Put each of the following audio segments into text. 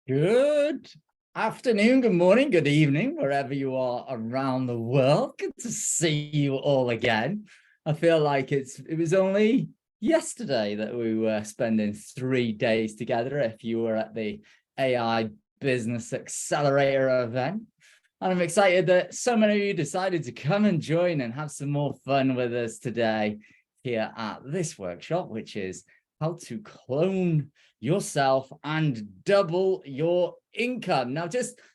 Good afternoon, good morning, good evening, wherever you are around the world. Good to see you all again. I feel like it was only yesterday that we were spending 3 days together if you were at the AI Business Accelerator event. And I'm excited that so many of you decided to come and join and have some more fun with us today here at this workshop, which is how to clone yourself and double your income. Now,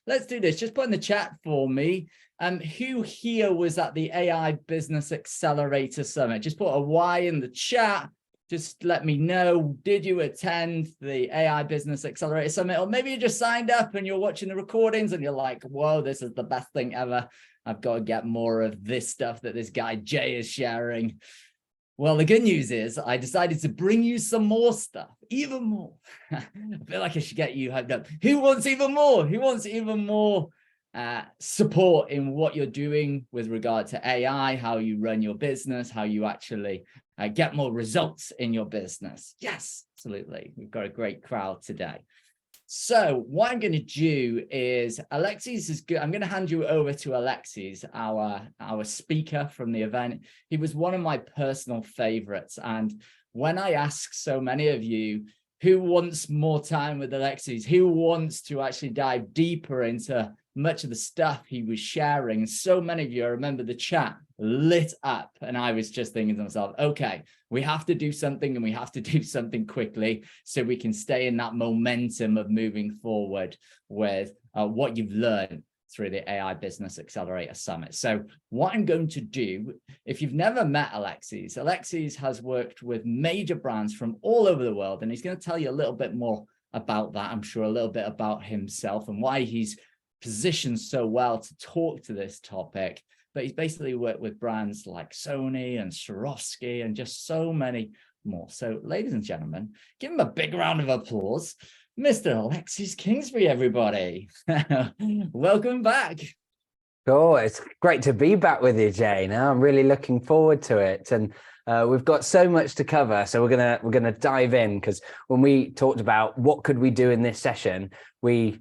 let's do this. Just put in the chat for me. Who here was at the AI Business Accelerator Summit? Just put a Y in the chat. Just let me know, did you attend the AI Business Accelerator Summit? Or maybe you just signed up and you're watching the recordings and you're like, whoa, this is the best thing ever. I've got to get more of this stuff that this guy Jay is sharing. Well, the good news is I decided to bring you some more stuff, even more. I feel like I should get you hyped up. Who wants even more? Who wants even more support in what you're doing with regard to AI, how you run your business, how you actually get more results in your business? Yes, absolutely. We've got a great crowd today. So what I'm going to do is Alexis is good. I'm going to hand you over to Alexis, our speaker from the event. He was one of my personal favorites. And when I ask so many of you who wants more time with Alexis, who wants to actually dive deeper into much of the stuff he was sharing, so many of you, I remember the chat lit up, and I was just thinking to myself, okay, we have to do something, and we have to do something quickly so we can stay in that momentum of moving forward with what you've learned through the AI Business Accelerator Summit. So what I'm going to do, if you've never met Alexis, Alexis has worked with major brands from all over the world, and he's going to tell you a little bit more about that. I'm sure a little bit about himself and why he's positioned so well to talk to this topic. But he's basically worked with brands like Sony and Swarovski and just so many more. So ladies and gentlemen, give him a big round of applause. Mr. Alexis Kingsbury, everybody. Welcome back. Cool. It's great to be back with you, Jay. Now I'm really looking forward to it. And we've got so much to cover. So we're gonna dive in, because when we talked about what could we do in this session, we're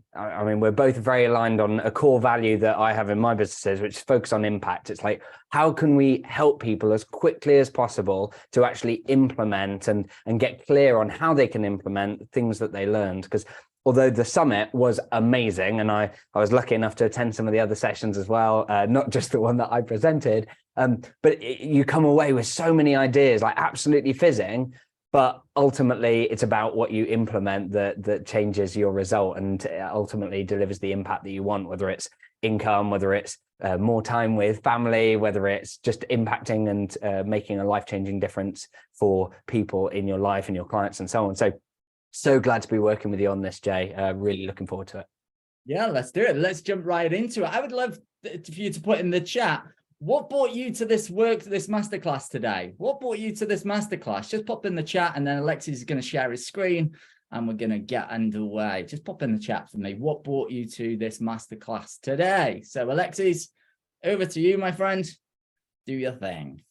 both very aligned on a core value that I have in my businesses, which is focus on impact. It's like, how can we help people as quickly as possible to actually implement and get clear on how they can implement things that they learned? Because although the summit was amazing, and I was lucky enough to attend some of the other sessions as well, not just the one that I presented, but you come away with so many ideas, like absolutely fizzing, but ultimately it's about what you implement that changes your result and ultimately delivers the impact that you want, whether it's income, whether it's more time with family, whether it's just impacting and making a life-changing difference for people in your life and your clients and so on. So glad to be working with you on this, Jay. Really looking forward to it. Yeah, let's do it. Let's jump right into it. I would love for you to put in the chat, what brought you to this masterclass today? What brought you to this masterclass? Just pop in the chat, and then Alexis is going to share his screen and we're going to get underway. Just pop in the chat for me. What brought you to this masterclass today? So Alexis, over to you, my friend. Do your thing.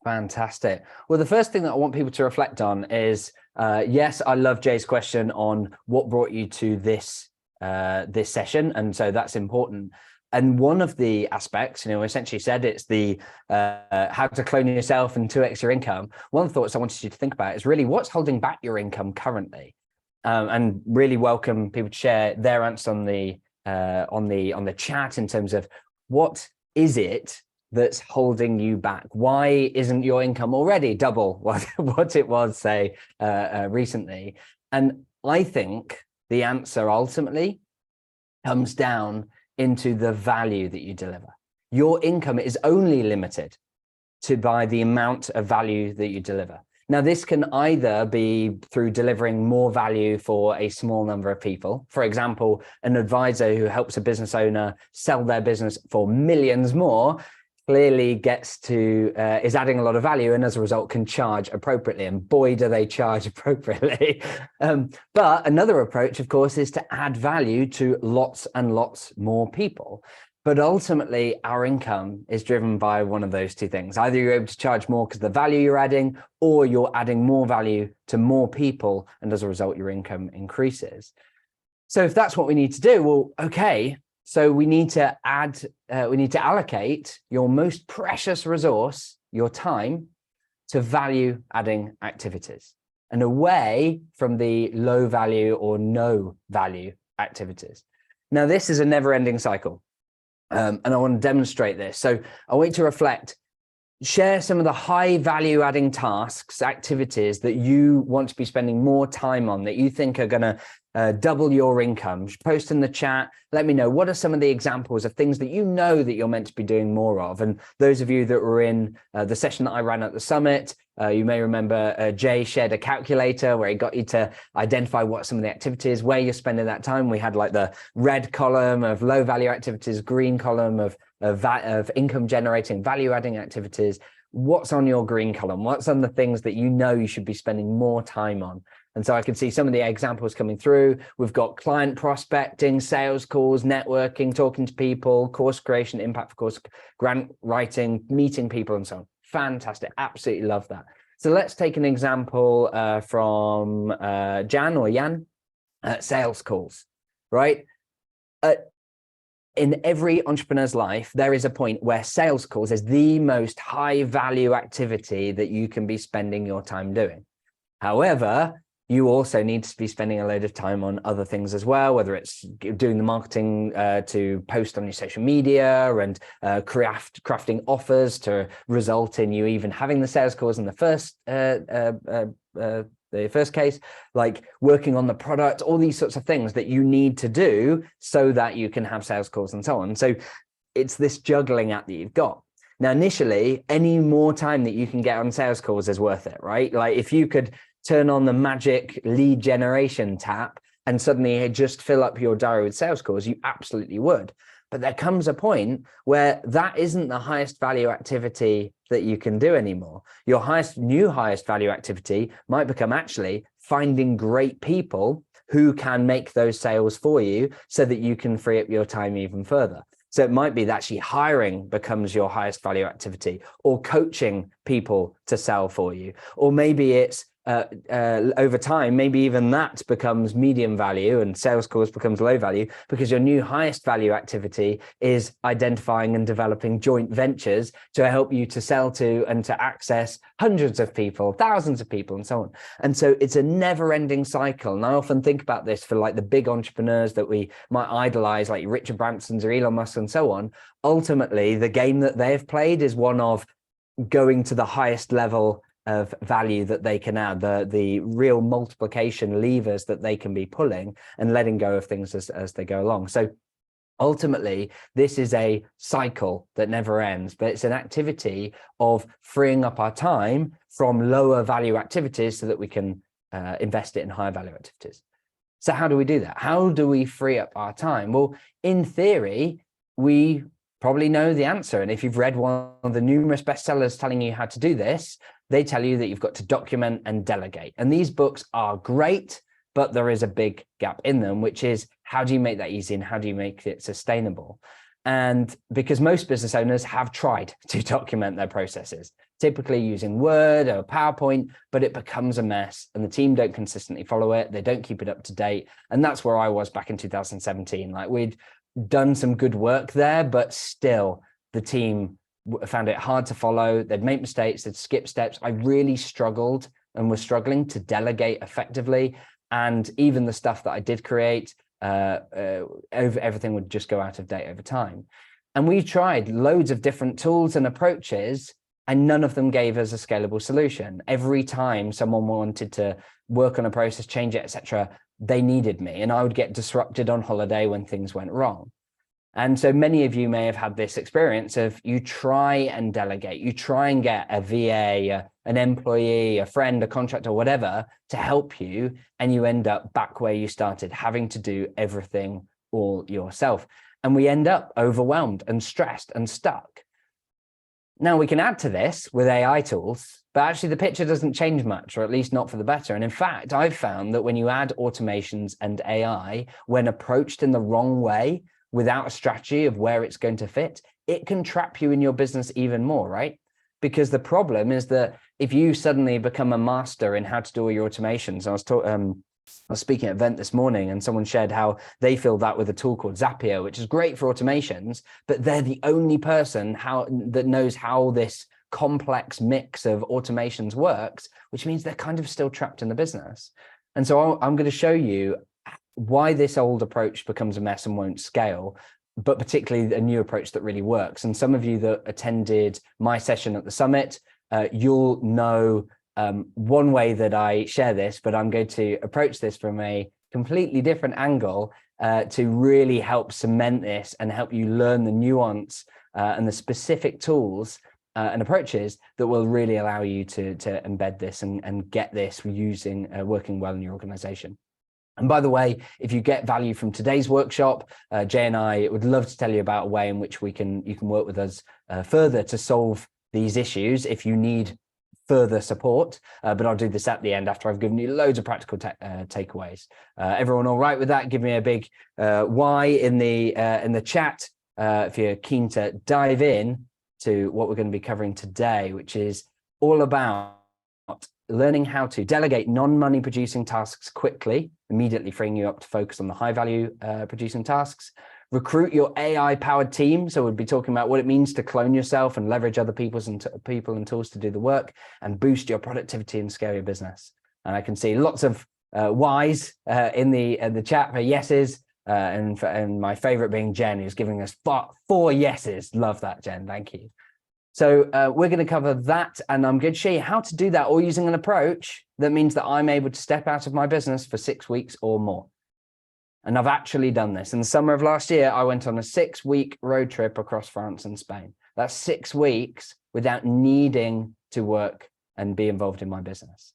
Fantastic. Well, the first thing that I want people to reflect on is, yes, I love Jay's question on what brought you to this session. And so that's important. And one of the aspects, essentially said it's the how to clone yourself and 2x your income. One of the thoughts I wanted you to think about is really what's holding back your income currently, and really welcome people to share their answer on the chat in terms of what is it that's holding you back? Why isn't your income already double what it was, say, recently? And I think the answer ultimately comes down into the value that you deliver. Your income is only limited by the amount of value that you deliver. Now, this can either be through delivering more value for a small number of people. For example, an advisor who helps a business owner sell their business for millions more clearly is adding a lot of value, and as a result can charge appropriately, and boy do they charge appropriately. But another approach, of course, is to add value to lots and lots more people. But ultimately our income is driven by one of those two things. Either you're able to charge more because of the value you're adding, or you're adding more value to more people, and as a result your income increases. So if that's what we need to do, well, okay. So we need to allocate your most precious resource, your time, to value adding activities and away from the low value or no value activities. Now, this is a never ending cycle. And I want to demonstrate this. So I want you to reflect, share some of the high value adding tasks, activities that you want to be spending more time on, that you think are going to double your income. Post in the chat. Let me know, what are some of the examples of things that you know that you're meant to be doing more of? And those of you that were in the session that I ran at the summit, you may remember Jay shared a calculator where he got you to identify what some of the activities, where you're spending that time. We had like the red column of low value activities, green column of income generating, value adding activities. What's on your green column? What's on the things that you know you should be spending more time on? And so I can see some of the examples coming through. We've got client prospecting, sales calls, networking, talking to people, course creation, impact for course, grant writing, meeting people, and so on. Fantastic. Absolutely love that. So let's take an example from Jan or Jan, sales calls, right? In every entrepreneur's life, there is a point where sales calls is the most high value activity that you can be spending your time doing. However, you also need to be spending a load of time on other things as well, whether it's doing the marketing to post on your social media and crafting offers to result in you even having the sales calls in the first case, like working on the product, all these sorts of things that you need to do so that you can have sales calls and so on. So it's this juggling act that you've got. Now, initially, any more time that you can get on sales calls is worth it, right? Like if you could turn on the magic lead generation tap and suddenly just fill up your diary with sales calls, you absolutely would. But there comes a point where that isn't the highest value activity that you can do anymore. Your highest value activity might become actually finding great people who can make those sales for you so that you can free up your time even further. So it might be that actually hiring becomes your highest value activity, or coaching people to sell for you, or maybe it's over time, maybe even that becomes medium value and sales calls becomes low value, because your new highest value activity is identifying and developing joint ventures to help you to sell to and to access hundreds of people, thousands of people, and so on. And so it's a never ending cycle. And I often think about this for like the big entrepreneurs that we might idolize, like Richard Branson's or Elon Musk and so on. Ultimately, the game that they've played is one of going to the highest level of value that they can add, the real multiplication levers that they can be pulling, and letting go of things as they go along. So ultimately, this is a cycle that never ends, but it's an activity of freeing up our time from lower value activities so that we can invest it in higher value activities. So how do we do that? How do we free up our time? Well, in theory, we probably know the answer. And if you've read one of the numerous bestsellers telling you how to do this, they tell you that you've got to document and delegate. And these books are great, but there is a big gap in them, which is how do you make that easy and how do you make it sustainable? And because most business owners have tried to document their processes, typically using Word or PowerPoint, but it becomes a mess and the team don't consistently follow it. They don't keep it up to date. And that's where I was back in 2017. Like we'd done some good work there, but still the team found it hard to follow. They'd make mistakes, they'd skip steps. I really struggled and was struggling to delegate effectively. And even the stuff that I did create, everything would just go out of date over time. And we tried loads of different tools and approaches, and none of them gave us a scalable solution. Every time someone wanted to work on a process, change it, etc., they needed me, and I would get disrupted on holiday when things went wrong. And so many of you may have had this experience of you try and delegate, you try and get a VA, an employee, a friend, a contractor, whatever, to help you, and you end up back where you started, having to do everything all yourself. And we end up overwhelmed and stressed and stuck. Now we can add to this with AI tools, but actually the picture doesn't change much, or at least not for the better. And in fact, I've found that when you add automations and AI, when approached in the wrong way, without a strategy of where it's going to fit, it can trap you in your business even more, right? Because the problem is that if you suddenly become a master in how to do all your automations, I was I was speaking at an event this morning and someone shared how they feel that with a tool called Zapier, which is great for automations, but they're the only person that knows how this complex mix of automations works, which means they're kind of still trapped in the business. And so I'm going to show you why this old approach becomes a mess and won't scale, but particularly a new approach that really works. And some of you that attended my session at the summit, you'll know one way that I share this, but I'm going to approach this from a completely different angle to really help cement this and help you learn the nuance and the specific tools and approaches that will really allow you to embed this and get this working well in your organization. And by the way, if you get value from today's workshop, Jay and I would love to tell you about a way in which you can work with us further to solve these issues if you need further support, but I'll do this at the end after I've given you loads of practical takeaways. Everyone all right with that? Give me a big Y in the chat if you're keen to dive in to what we're going to be covering today, which is all about learning how to delegate non-money producing tasks quickly, immediately freeing you up to focus on the high value producing tasks. Recruit your AI-powered team. So we'll be talking about what it means to clone yourself and leverage other people and tools to do the work, and boost your productivity and scale your business. And I can see lots of Y's in the chat for yeses, and my favorite being Jen, who's giving us four yeses. Love that, Jen. Thank you. So we're going to cover that, and I'm going to show you how to do that, all using an approach that means that I'm able to step out of my business for 6 weeks or more. And I've actually done this. In the summer of last year, I went on a 6-week road trip across France and Spain. That's 6 weeks without needing to work and be involved in my business.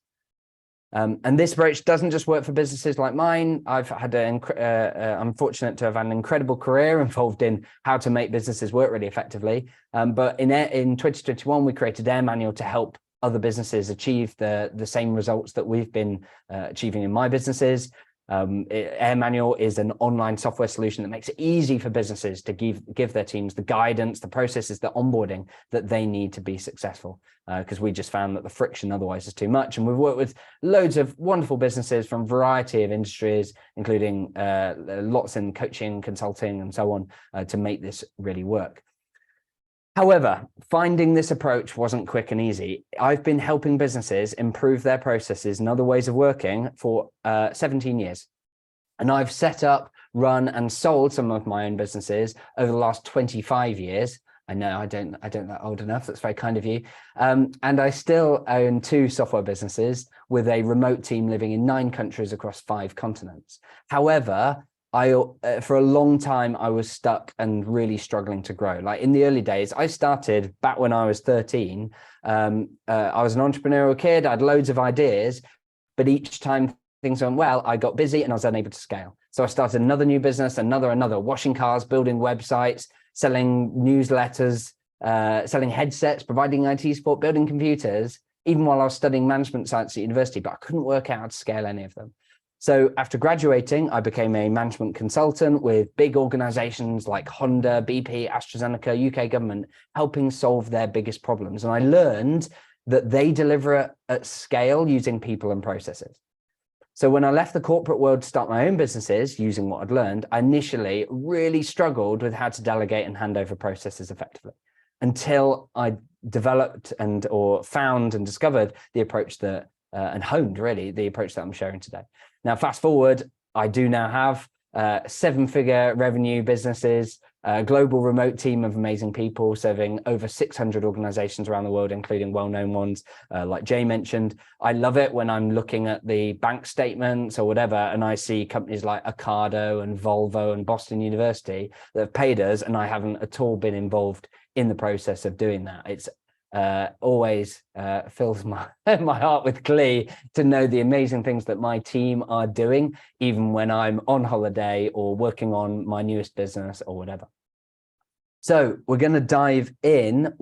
And this approach doesn't just work for businesses like mine. I'm fortunate to have had an incredible career involved in how to make businesses work really effectively. But in 2021, we created Air Manual to help other businesses achieve the same results that we've been achieving in my businesses. Air Manual is an online software solution that makes it easy for businesses to give their teams the guidance, the processes, the onboarding that they need to be successful. Because we just found that the friction otherwise is too much. And we've worked with loads of wonderful businesses from a variety of industries, including lots in coaching, consulting, and so on, to make this really work. However, finding this approach wasn't quick and easy. I've been helping businesses improve their processes and other ways of working for 17 years. And I've set up, run, and sold some of my own businesses over the last 25 years. I know I don't look old enough. That's very kind of you. And I still own 2 software businesses with a remote team living in 9 countries across 5 continents. However, for a long time, I was stuck and really struggling to grow. Like in the early days, I started back when I was 13. I was an entrepreneurial kid. I had loads of ideas, but each time things went well, I got busy and I was unable to scale. So I started another new business, another, washing cars, building websites, selling newsletters, selling headsets, providing IT support, building computers, even while I was studying management science at university, but I couldn't work out how to scale any of them. So after graduating, I became a management consultant with big organizations like Honda, BP, AstraZeneca, UK government, helping solve their biggest problems. And I learned that they deliver at scale using people and processes. So when I left the corporate world to start my own businesses using what I'd learned, I initially really struggled with how to delegate and hand over processes effectively until I developed or found and discovered the approach that and honed really the approach that I'm sharing today. Now, fast forward, I do now have 7-figure revenue businesses, a global remote team of amazing people serving over 600 organizations around the world, including well-known ones like Jay mentioned. I love it when I'm looking at the bank statements or whatever, and I see companies like Ocado and Volvo and Boston University that have paid us, and I haven't at all been involved in the process of doing that. It's always fills my heart with glee to know the amazing things that my team are doing, even when I'm on holiday or working on my newest business or whatever. So we're going to dive in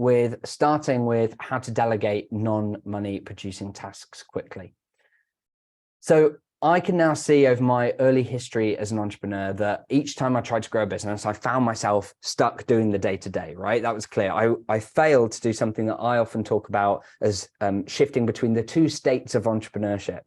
starting with how to delegate non-money producing tasks quickly. So I can now see over my early history as an entrepreneur that each time I tried to grow a business, I found myself stuck doing the day-to-day, right? That was clear. I failed to do something that I often talk about as shifting between the 2 states of entrepreneurship.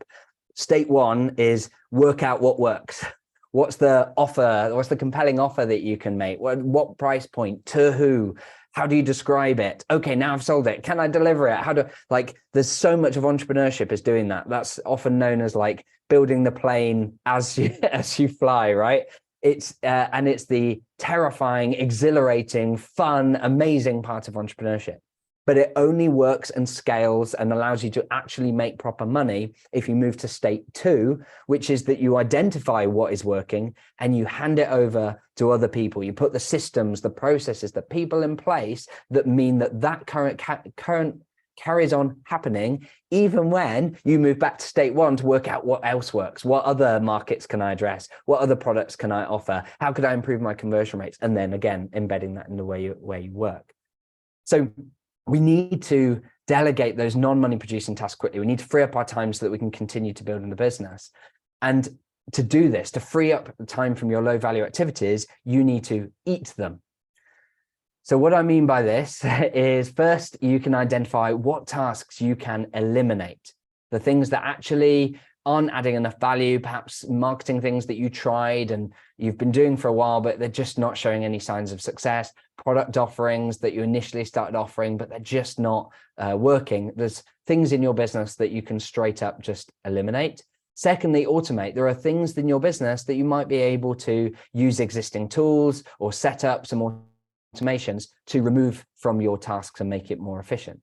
State one is work out what works. What's the offer? What's the compelling offer that you can make? What price point? To who? How do you describe it? Okay, now I've sold it. Can I deliver it? How do, like, there's so much of entrepreneurship is doing that. That's often known as like building the plane as you fly, right? It's and it's the terrifying, exhilarating, fun, amazing part of entrepreneurship. But it only works and scales and allows you to actually make proper money if you move to state two, which is that you identify what is working and you hand it over to other people. You put the systems, the processes, the people in place that mean that current carries on happening, even when you move back to state one to work out what else works. What other markets can I address? What other products can I offer? How could I improve my conversion rates? And then again, embedding that in the way you work. So we need to delegate those non-money producing tasks quickly. We need to free up our time so that we can continue to build in the business. And to do this, to free up the time from your low value activities, you need to eat them. So what I mean by this is, first, you can identify what tasks you can eliminate. The things that actually aren't adding enough value, perhaps marketing things that you tried and you've been doing for a while, but they're just not showing any signs of success. Product offerings that you initially started offering, but they're just not working. There's things in your business that you can straight up just eliminate. Secondly, automate. There are things in your business that you might be able to use existing tools or set up some automations to remove from your tasks and make it more efficient.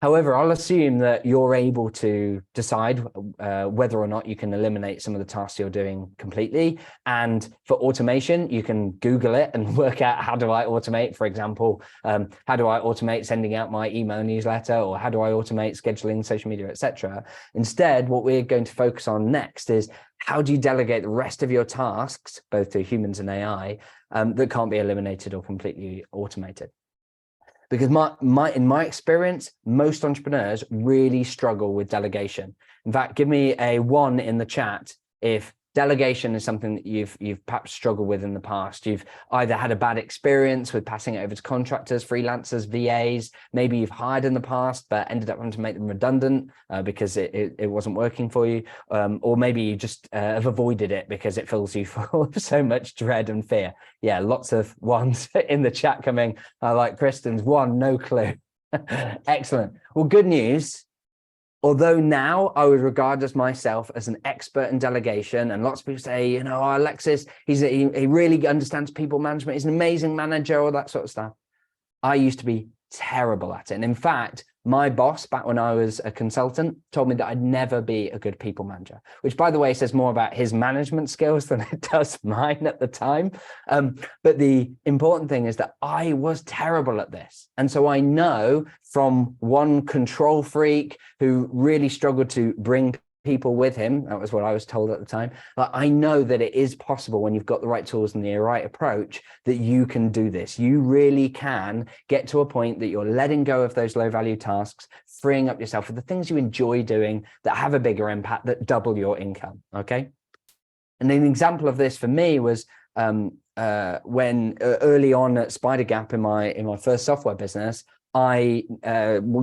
However, I'll assume that you're able to decide whether or not you can eliminate some of the tasks you're doing completely. And for automation, you can Google it and work out, how do I automate? For example, how do I automate sending out my email newsletter, or how do I automate scheduling social media, etc. Instead, what we're going to focus on next is, how do you delegate the rest of your tasks, both to humans and AI, that can't be eliminated or completely automated? Because in my experience, most entrepreneurs really struggle with delegation. In fact, give me a 1 in the chat if delegation is something that you've perhaps struggled with in the past. You've either had a bad experience with passing it over to contractors, freelancers, VAs. Maybe you've hired in the past, but ended up having to make them redundant because it wasn't working for you. Or maybe you just have avoided it because it fills you full of so much dread and fear. Yeah, lots of 1s in the chat coming. I like Kristen's 1, no clue. Excellent. Well, good news. Although now I would regard myself as an expert in delegation, and lots of people say, you know, oh, Alexis, he really understands people management. He's an amazing manager, all that sort of stuff. I used to be terrible at it. And in fact, my boss back when I was a consultant told me that I'd never be a good people manager, which, by the way, says more about his management skills than it does mine at the time. But the important thing is that I was terrible at this. And so I know from one control freak who really struggled to bring people with him, that was what I was told at the time, but I know that it is possible when you've got the right tools and the right approach that you can do this. You really can get to a point that you're letting go of those low value tasks, freeing up yourself for the things you enjoy doing that have a bigger impact, that double your income. Okay. And an example of this for me was when early on at Spider Gap in my first software business, I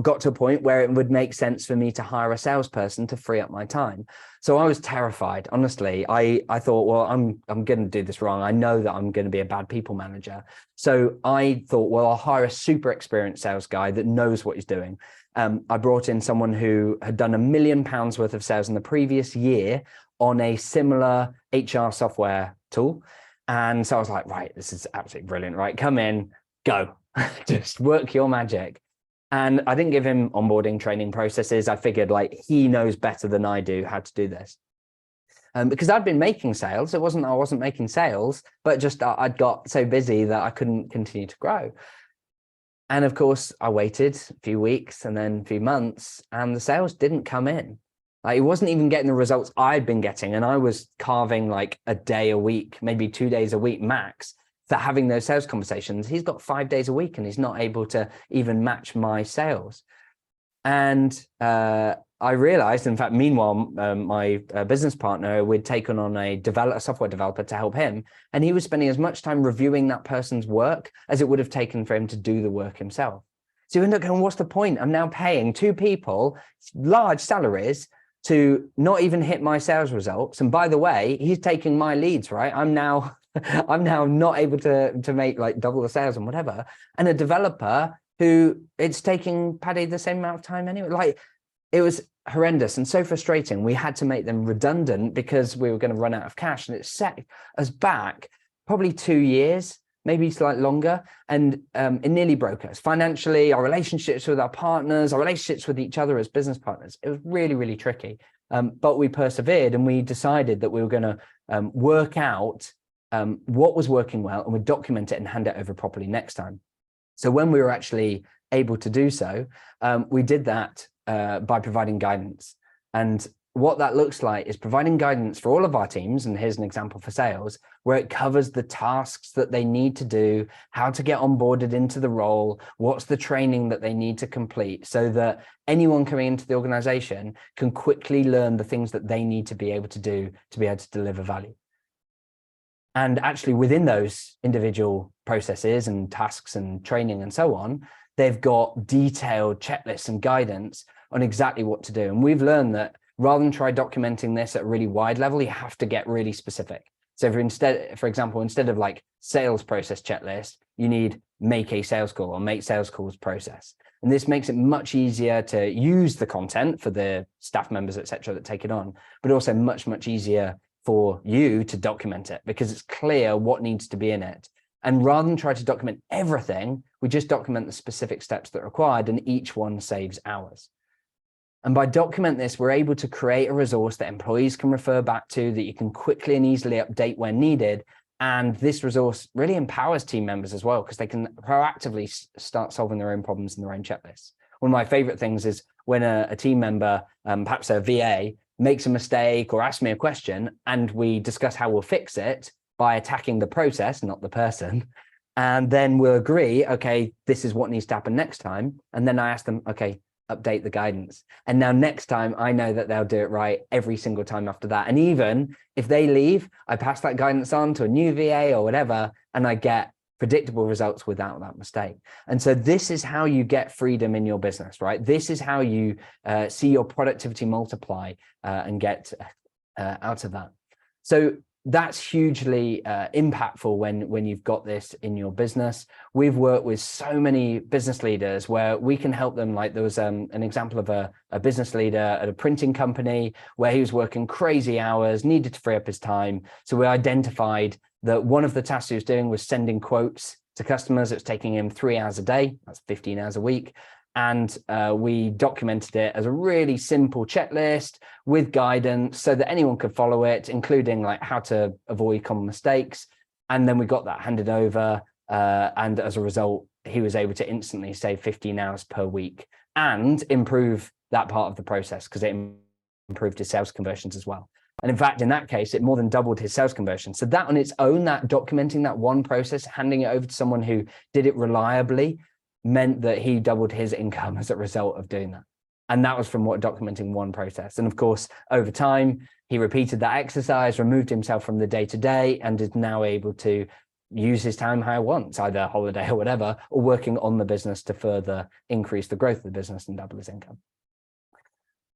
got to a point where it would make sense for me to hire a salesperson to free up my time. So I was terrified. Honestly, I thought, well, I'm going to do this wrong. I know that I'm going to be a bad people manager. So I thought, well, I'll hire a super experienced sales guy that knows what he's doing. I brought in someone who had done £1 million worth of sales in the previous year on a similar HR software tool. And so I was like, right, this is absolutely brilliant, right? Come in, go. Just work your magic. And I didn't give him onboarding training processes. I figured, like, he knows better than I do how to do this. Because I'd been making sales. It wasn't I wasn't making sales, but just I'd got so busy that I couldn't continue to grow. And of course, I waited a few weeks and then a few months, and the sales didn't come in. Like, it wasn't even getting the results I'd been getting. And I was carving like a day a week, maybe 2 days a week max, for having those sales conversations. He's got 5 days a week and he's not able to even match my sales. And I realized, in fact, meanwhile, my business partner, we'd taken on a software developer to help him. And he was spending as much time reviewing that person's work as it would have taken for him to do the work himself. So you end up going, what's the point? I'm now paying 2 people large salaries to not even hit my sales results. And by the way, he's taking my leads, right? I'm now not able to make like double the sales and whatever. And a developer who it's taking Paddy the same amount of time anyway. Like, it was horrendous and so frustrating. We had to make them redundant because we were going to run out of cash, and it set us back probably 2 years, maybe slightly longer. And it nearly broke us financially, our relationships with our partners, our relationships with each other as business partners. It was really, really tricky. But we persevered, and we decided that we were going to work out what was working well, and we'd document it and hand it over properly next time. So when we were actually able to do so, we did that by providing guidance. And what that looks like is providing guidance for all of our teams. And here's an example for sales, where it covers the tasks that they need to do, how to get onboarded into the role, what's the training that they need to complete, so that anyone coming into the organization can quickly learn the things that they need to be able to do to be able to deliver value. And actually within those individual processes and tasks and training and so on, they've got detailed checklists and guidance on exactly what to do. And we've learned that rather than try documenting this at a really wide level, you have to get really specific. So for example, instead of like sales process checklist, you need make a sales call or make sales calls process. And this makes it much easier to use the content for the staff members, et cetera, that take it on, but also much, much easier for you to document it because it's clear what needs to be in it. And rather than try to document everything, we just document the specific steps that are required, and each one saves hours. And by document this, we're able to create a resource that employees can refer back to, that you can quickly and easily update when needed. And this resource really empowers team members as well, because they can proactively start solving their own problems in their own checklists. One of my favorite things is when a team member, perhaps a VA, makes a mistake or asks me a question, and we discuss how we'll fix it by attacking the process, not the person. And then we'll agree, okay, this is what needs to happen next time. And then I ask them, okay, update the guidance. And now next time I know that they'll do it right every single time after that. And even if they leave, I pass that guidance on to a new VA or whatever, and I get predictable results without that mistake. And so this is how you get freedom in your business, right? This is how you see your productivity multiply and get out of that. So that's hugely impactful when you've got this in your business. We've worked with so many business leaders where we can help them. Like there was an example of a business leader at a printing company where he was working crazy hours, needed to free up his time. So we identified that one of the tasks he was doing was sending quotes to customers. It was taking him 3 hours a day. That's 15 hours a week. And we documented it as a really simple checklist with guidance so that anyone could follow it, including like how to avoid common mistakes. And then we got that handed over. And as a result, he was able to instantly save 15 hours per week and improve that part of the process because it improved his sales conversions as well. And in fact, in that case, it more than doubled his sales conversion. So that on its own, that documenting that one process, handing it over to someone who did it reliably, meant that he doubled his income as a result of doing that. And that was from documenting one process. And of course, over time, he repeated that exercise, removed himself from the day-to-day, and is now able to use his time how he wants, either a holiday or whatever, or working on the business to further increase the growth of the business and double his income.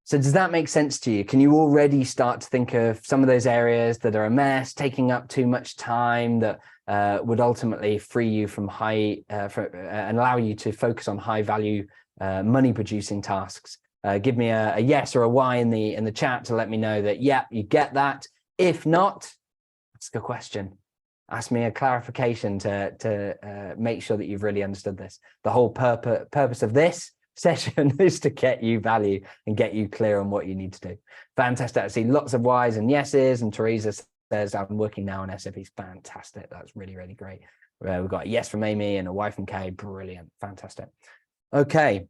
So does that make sense to you? Can you already start to think of some of those areas that are a mess, taking up too much time, that would ultimately free you from and allow you to focus on high value, money producing tasks? Give me a yes or a Y in the chat to let me know that, yeah, you get that. If not, ask a question. Ask me a clarification to make sure that you've really understood this. The whole purpose of this session is to get you value and get you clear on what you need to do. Fantastic. I see lots of Y's and yeses, and Teresa says, I'm working now on SAPs. Fantastic. That's really, really great. We've got a yes from Amy and a Y from Kay. Brilliant. Fantastic. Okay.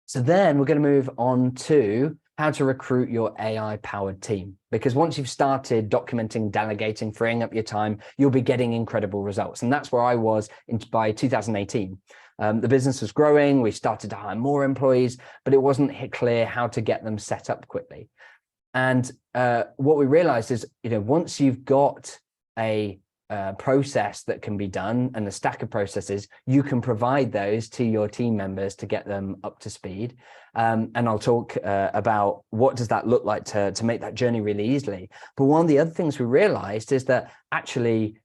So then we're going to move on to how to recruit your AI-powered team. Because once you've started documenting, delegating, freeing up your time, you'll be getting incredible results. And that's where I was by 2018. The business was growing. We started to hire more employees, but it wasn't clear how to get them set up quickly. And what we realized is, once you've got a process that can be done and a stack of processes, you can provide those to your team members to get them up to speed. And I'll talk about what does that look like to make that journey really easily. But one of the other things we realized is that actually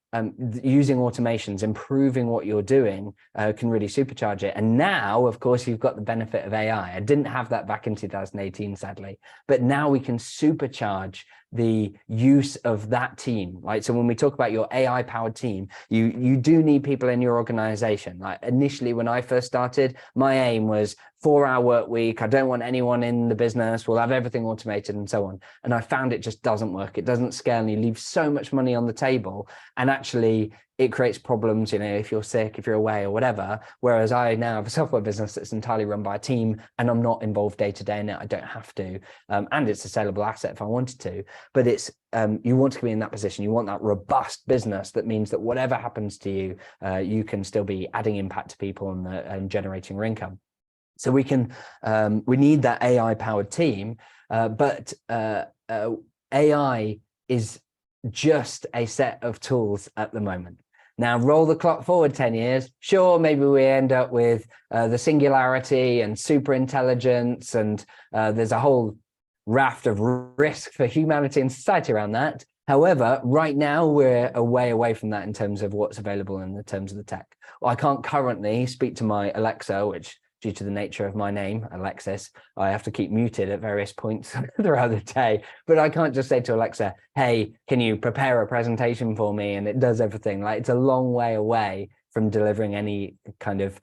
using automations, improving what you're doing can really supercharge it. And now, of course, you've got the benefit of AI. I didn't have that back in 2018, sadly, but now we can supercharge the use of that team, right? So when we talk about your AI powered team, you do need people in your organization. Like initially, when I first started, my aim was 4-hour work week. I don't want anyone in the business. We'll have everything automated and so on. And I found it just doesn't work. It doesn't scale, and you leave so much money on the table. And actually, it creates problems, you know, if you're sick, if you're away or whatever. Whereas I now have a software business that's entirely run by a team, and I'm not involved day to day in it. I don't have to. And it's a saleable asset if I wanted to. But it's you want to be in that position. You want that robust business that means that whatever happens to you, you can still be adding impact to people and generating income. So we need that AI powered team, but AI is just a set of tools at the moment. Now, roll the clock forward 10 years. Sure, maybe we end up with the singularity and super intelligence, and there's a whole raft of risk for humanity and society around that. However, right now, we're a way away from that in terms of what's available in the terms of the tech. Well, I can't currently speak to my Alexa, which due to the nature of my name, Alexis, I have to keep muted at various points throughout the day. But I can't just say to Alexa, hey, can you prepare a presentation for me? And it does everything. Like, it's a long way away from delivering any kind of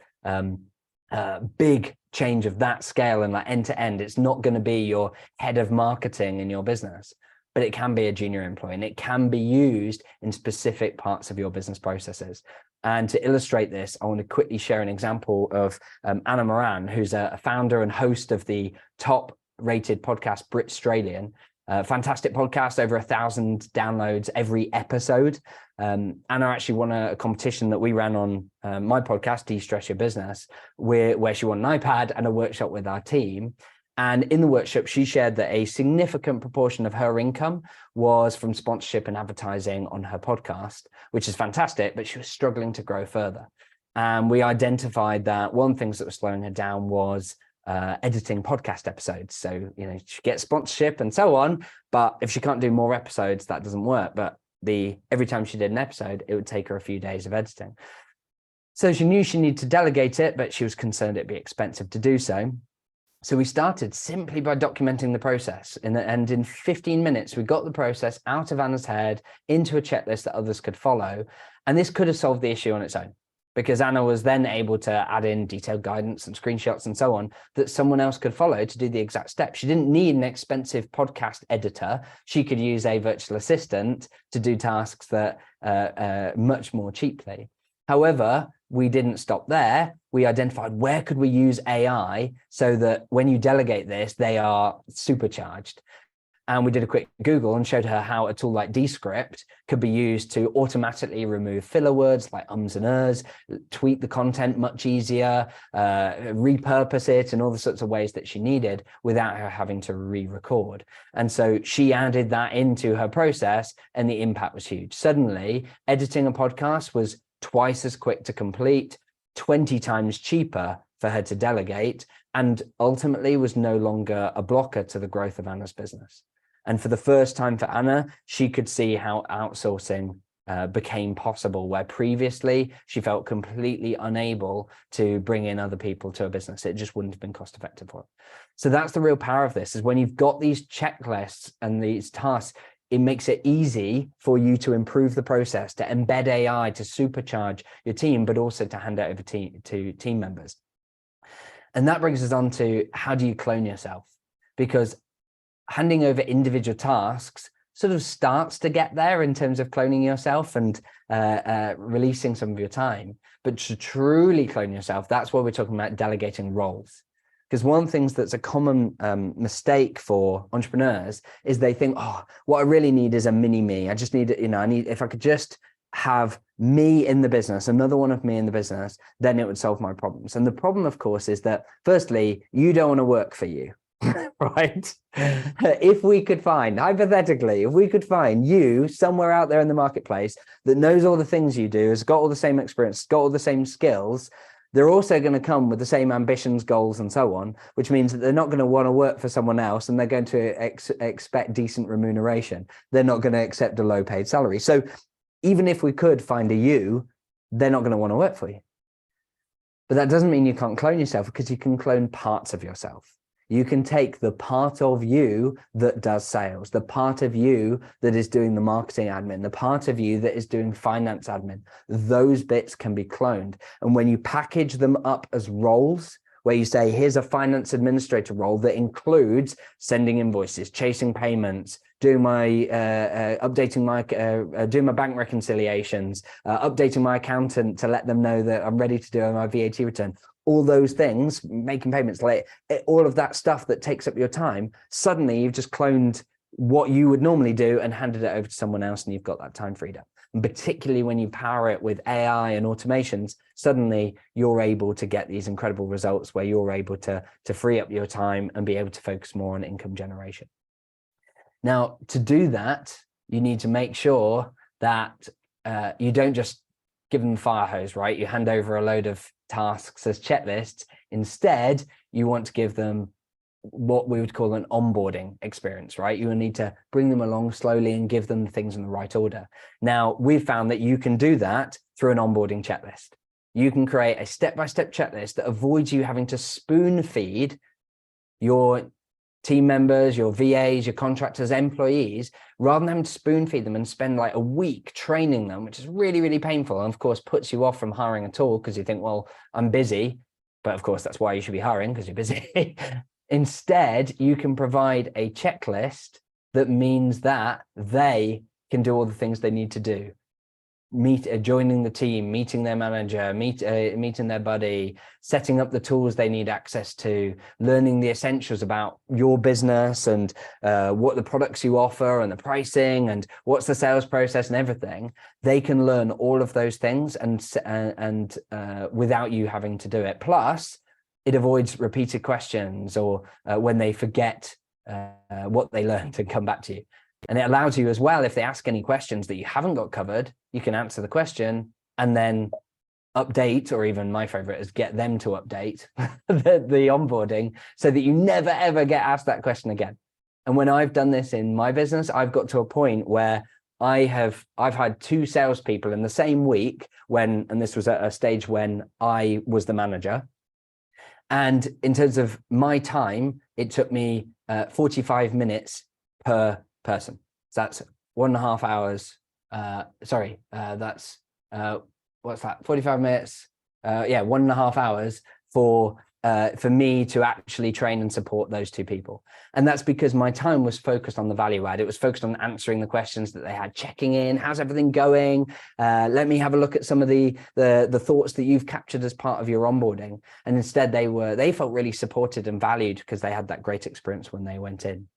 big change of that scale and like end to end. It's not going to be your head of marketing in your business, but it can be a junior employee, and it can be used in specific parts of your business processes. And to illustrate this, I want to quickly share an example of Anna Moran, who's a founder and host of the top-rated podcast, Brit Australian. Fantastic podcast, over 1,000 downloads every episode. Anna actually won a competition that we ran on my podcast, De-Stress Your Business, where she won an iPad and a workshop with our team. And in the workshop, she shared that a significant proportion of her income was from sponsorship and advertising on her podcast, which is fantastic, but she was struggling to grow further. And we identified that one of the things that was slowing her down was editing podcast episodes. So, you know, she gets sponsorship and so on, but if she can't do more episodes, that doesn't work. But every time she did an episode, it would take her a few days of editing. So she knew she needed to delegate it, but she was concerned it'd be expensive to do so. So we started simply by documenting the process. And in 15 minutes, we got the process out of Anna's head into a checklist that others could follow. And this could have solved the issue on its own, because Anna was then able to add in detailed guidance and screenshots and so on that someone else could follow to do the exact steps. She didn't need an expensive podcast editor. She could use a virtual assistant to do tasks that much more cheaply. However, we didn't stop there. We identified where could we use AI so that when you delegate this, they are supercharged. And we did a quick Google and showed her how a tool like Descript could be used to automatically remove filler words like ums and ers, tweak the content much easier, repurpose it in all the sorts of ways that she needed without her having to re-record. And so she added that into her process, and the impact was huge. Suddenly, editing a podcast was twice as quick to complete, 20 times cheaper for her to delegate, and ultimately was no longer a blocker to the growth of Anna's business. And for the first time for Anna, she could see how outsourcing became possible, where previously she felt completely unable to bring in other people to a business. It just wouldn't have been cost effective for her. So that's the real power of this, is when you've got these checklists and these tasks, it makes it easy for you to improve the process, to embed AI, to supercharge your team, but also to hand it over to team members. And that brings us on to, how do you clone yourself? Because handing over individual tasks sort of starts to get there in terms of cloning yourself and releasing some of your time. But to truly clone yourself, that's why we're talking about delegating roles. Because one of the things that's a common mistake for entrepreneurs is they think, oh, what I really need is a mini me. I just need, if I could just have me in the business, another one of me in the business, then it would solve my problems. And the problem, of course, is that firstly, you don't want to work for you. right? If we could find, hypothetically, if we could find you somewhere out there in the marketplace that knows all the things you do, has got all the same experience, got all the same skills, they're also going to come with the same ambitions, goals, and so on, which means that they're not going to want to work for someone else, and they're going to expect decent remuneration. They're not going to accept a low paid salary. So even if we could find a you, they're not going to want to work for you. But that doesn't mean you can't clone yourself, because you can clone parts of yourself. You can take the part of you that does sales, the part of you that is doing the marketing admin, the part of you that is doing finance admin. Those bits can be cloned. And when you package them up as roles, where you say, here's a finance administrator role that includes sending invoices, chasing payments, doing my doing my bank reconciliations, updating my accountant to let them know that I'm ready to do my VAT return. All those things, making payments late, all of that stuff that takes up your time, suddenly you've just cloned what you would normally do and handed it over to someone else, and you've got that time freed up. And particularly when you power it with AI and automations, suddenly you're able to get these incredible results where you're able to free up your time and be able to focus more on income generation. Now, to do that, you need to make sure that you don't just give them the fire hose, right? You hand over a load of tasks as checklists. Instead, you want to give them what we would call an onboarding experience, right? You will need to bring them along slowly and give them things in the right order. Now, we've found that you can do that through an onboarding checklist. You can create a step-by-step checklist that avoids you having to spoon feed your team members, your VAs, your contractors, employees, rather than having to spoon feed them and spend like a week training them, which is really, really painful. And of course, puts you off from hiring at all, because you think, well, I'm busy. But of course, that's why you should be hiring, because you're busy. Instead, you can provide a checklist that means that they can do all the things they need to do. Joining the team, meeting their manager, meeting their buddy, setting up the tools they need access to, learning the essentials about your business and what the products you offer and the pricing and what's the sales process and everything. They can learn all of those things and without you having to do it. Plus, it avoids repeated questions or when they forget what they learned and come back to you. And it allows you as well, if they ask any questions that you haven't got covered, you can answer the question and then update, or even my favorite is get them to update the onboarding so that you never, ever get asked that question again. And when I've done this in my business, I've got to a point where I've had 2 salespeople in the same week and this was at a stage when I was the manager. And in terms of my time, it took me 45 minutes per person. So that's 1.5 hours. That's what's that? 45 minutes. 1.5 hours for me to actually train and support those 2 people. And that's because my time was focused on the value add. It was focused on answering the questions that they had, checking in, how's everything going? Let me have a look at some of the thoughts that you've captured as part of your onboarding. And instead they felt really supported and valued because they had that great experience when they went in.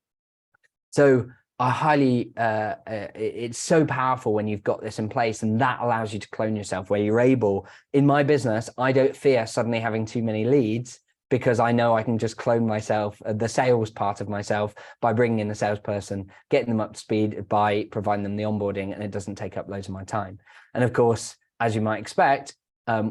So I highly, it's so powerful when you've got this in place, and that allows you to clone yourself where you're able. In my business, I don't fear suddenly having too many leads because I know I can just clone myself, the sales part of myself, by bringing in a salesperson, getting them up to speed by providing them the onboarding, and it doesn't take up loads of my time. And of course, as you might expect,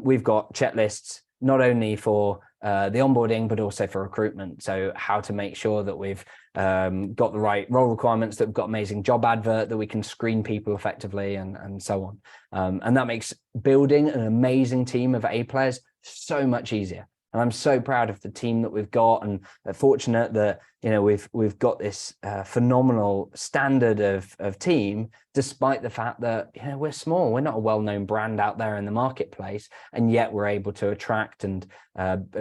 we've got checklists not only for the onboarding, but also for recruitment. So how to make sure that we've got the right role requirements, that we've got amazing job advert, that we can screen people effectively, and so on. And that makes building an amazing team of A players so much easier. And I'm so proud of the team that we've got, and fortunate that we've got this phenomenal standard of team, despite the fact that we're small. We're not a well-known brand out there in the marketplace, and yet we're able to attract and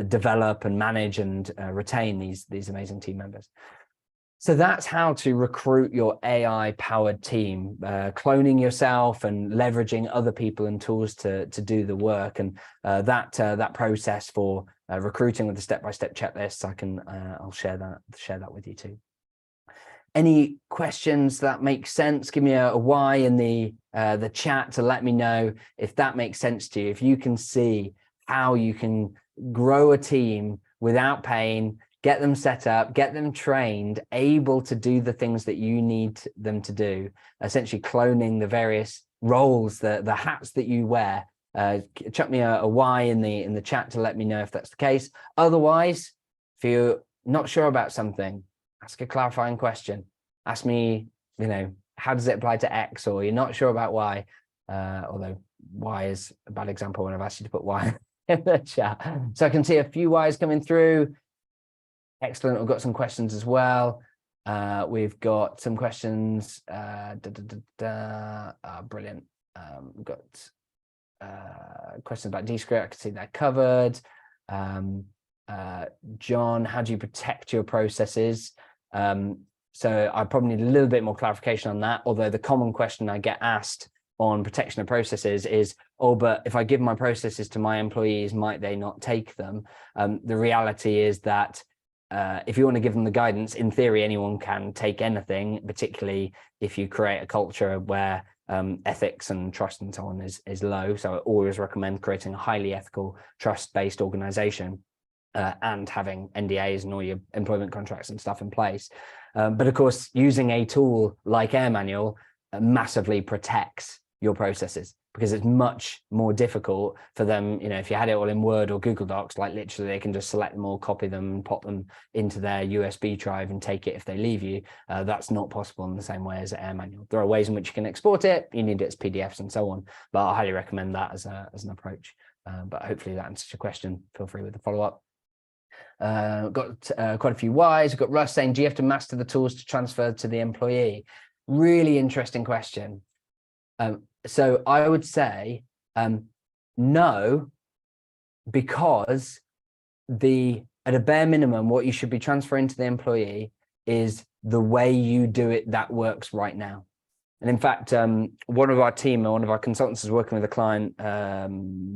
develop and manage and retain these amazing team members. So that's how to recruit your AI-powered team, cloning yourself and leveraging other people and tools to do the work. And that process for recruiting with the step-by-step checklists, I'll share that with you too. Any questions that make sense? Give me a Y in the chat to let me know if that makes sense to you. If you can see how you can grow a team without pain, get them set up, get them trained, able to do the things that you need them to do, essentially cloning the various roles, the hats that you wear. Chuck me a Y in the chat to let me know if that's the case. Otherwise, if you're not sure about something, ask a clarifying question. Ask me, how does it apply to X, or you're not sure about Y, although Y is a bad example when I've asked you to put Y in the chat. So I can see a few Ys coming through. Excellent. We've got some questions as well. We've got some questions. Brilliant. We've got questions about Descript. I can see they're covered. John, how do you protect your processes? So I probably need a little bit more clarification on that, although the common question I get asked on protection of processes is, oh, but if I give my processes to my employees, might they not take them? The reality is that if you want to give them the guidance, in theory, anyone can take anything, particularly if you create a culture where ethics and trust and so on is low. So I always recommend creating a highly ethical, trust-based organization and having NDAs and all your employment contracts and stuff in place. But of course, using a tool like Air Manual massively protects your processes, because it's much more difficult for them. If you had it all in Word or Google Docs, like literally they can just select them all, copy them, and pop them into their USB drive and take it if they leave you. That's not possible in the same way as Air Manual. There are ways in which you can export it. You need it as PDFs and so on, but I highly recommend that as an approach. But hopefully that answers your question. Feel free with a follow-up. Got quite a few Ys. We've got Russ saying, do you have to master the tools to transfer to the employee? Really interesting question. So I would say no, because at a bare minimum, what you should be transferring to the employee is the way you do it that works right now. And in fact, one of our team, one of our consultants, is working with a client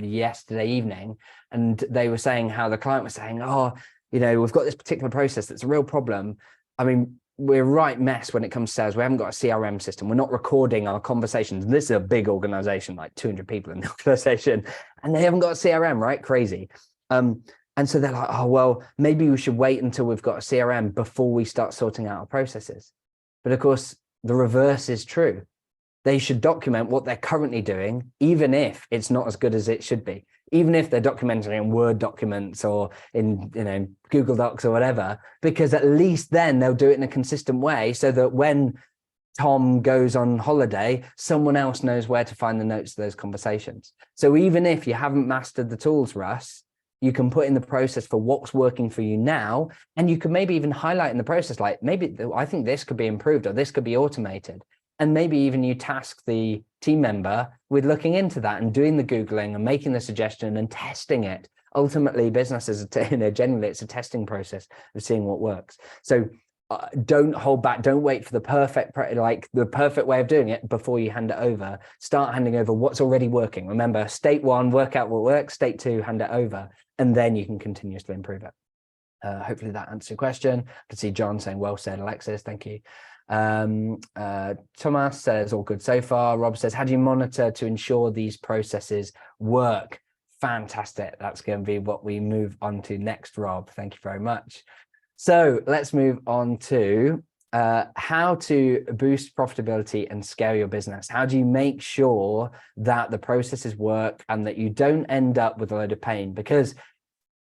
yesterday evening, and they were saying how the client was saying, oh, we've got this particular process that's a real problem. I mean, we're right mess when it comes to sales. We haven't got a CRM system. We're not recording our conversations. This is a big organization, like 200 people in the organization, and they haven't got a CRM, right? Crazy. And so they're like, oh, well, maybe we should wait until we've got a CRM before we start sorting out our processes. But of course, the reverse is true. They should document what they're currently doing, even if it's not as good as it should be, even if they're documenting in Word documents or in Google Docs or whatever, because at least then they'll do it in a consistent way, so that when Tom goes on holiday, someone else knows where to find the notes of those conversations. So even if you haven't mastered the tools, Russ, you can put in the process for what's working for you now, and you can maybe even highlight in the process, like, maybe I think this could be improved, or this could be automated. And maybe even you task the team member with looking into that and doing the Googling and making the suggestion and testing it. Ultimately, businesses, generally, it's a testing process of seeing what works. So don't hold back. Don't wait for the perfect way of doing it before you hand it over. Start handing over what's already working. Remember, state one, work out what works. State two, hand it over, and then you can continuously improve it. Hopefully that answers your question. I can see John saying, well said, Alexis. Thank you. Thomas says, all good so far. Rob says, how do you monitor to ensure these processes work? Fantastic. That's going to be what we move on to next, Rob. Thank you very much. So let's move on to how to boost profitability and scale your business. How do you make sure that the processes work and that you don't end up with a load of pain? Because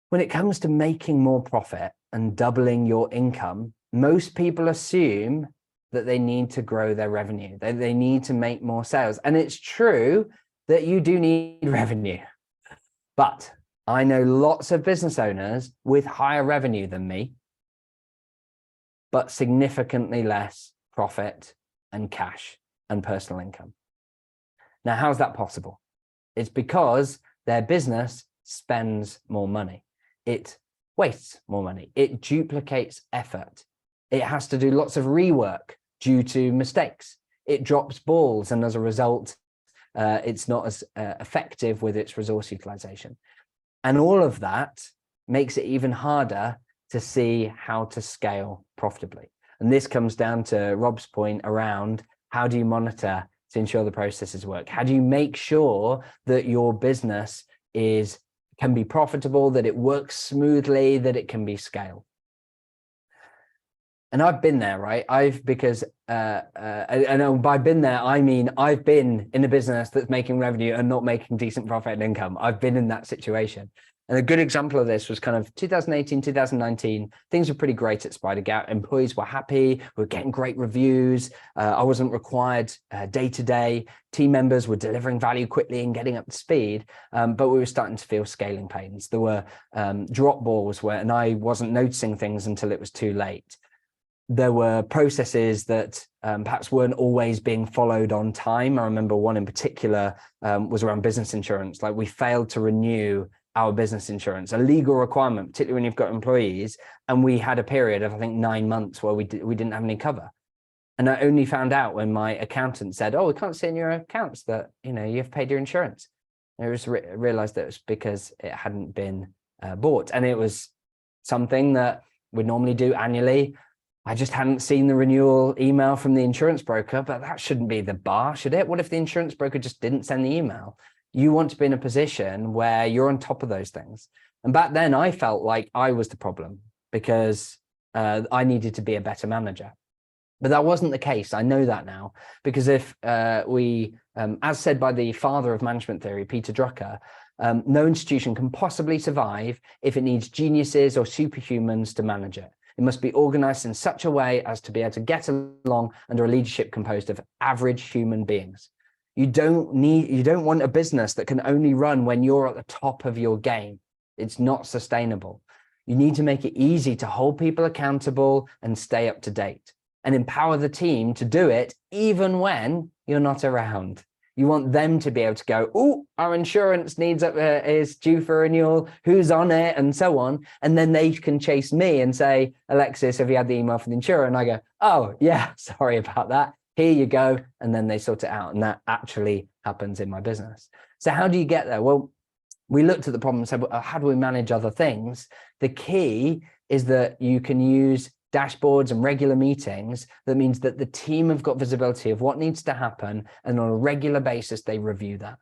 when it comes to making more profit and doubling your income, most people assume that they need to grow their revenue, that they need to make more sales. And it's true that you do need revenue. But I know lots of business owners with higher revenue than me, but significantly less profit and cash and personal income. Now, how's that possible? It's because their business spends more money. It wastes more money. It duplicates effort. It has to do lots of rework due to mistakes. It drops balls, and as a result, it's not as effective with its resource utilization. And all of that makes it even harder to see how to scale profitably. And this comes down to Rob's point around, how do you monitor to ensure the processes work? How do you make sure that your business can be profitable, that it works smoothly, that it can be scaled? And I've been there, right? And by been there, I mean, I've been in a business that's making revenue and not making decent profit and income. I've been in that situation. And a good example of this was kind of 2018, 2019. Things were pretty great at SpiderGap. Employees were happy. We were getting great reviews. I wasn't required day to day. Team members were delivering value quickly and getting up to speed. But we were starting to feel scaling pains. There were drop balls and I wasn't noticing things until it was too late. There were processes that perhaps weren't always being followed on time. I remember one in particular was around business insurance. Like, we failed to renew our business insurance, a legal requirement, particularly when you've got employees. And we had a period of, I think, 9 months where we didn't have any cover. And I only found out when my accountant said, "Oh, we can't see in your accounts that, you've paid your insurance." And I just realized that it was because it hadn't been bought. And it was something that we'd normally do annually. I just hadn't seen the renewal email from the insurance broker, but that shouldn't be the bar, should it? What if the insurance broker just didn't send the email? You want to be in a position where you're on top of those things. And back then I felt like I was the problem because I needed to be a better manager. But that wasn't the case. I know that now, because if as said by the father of management theory, Peter Drucker, no institution can possibly survive if it needs geniuses or superhumans to manage it. It must be organized in such a way as to be able to get along under a leadership composed of average human beings. You don't want a business that can only run when you're at the top of your game. It's not sustainable. You need to make it easy to hold people accountable and stay up to date, and empower the team to do it even when you're not around. You want them to be able to go, "Oh, our insurance is due for renewal. Who's on it?" and so on. And then they can chase me and say, "Alexis, have you had the email from the insurer?" And I go, "Oh, yeah, sorry about that. Here you go." And then they sort it out. And that actually happens in my business. So how do you get there? Well, we looked at the problem and said, well, how do we manage other things? The key is that you can use dashboards and regular meetings. That means that the team have got visibility of what needs to happen, and on a regular basis they review that.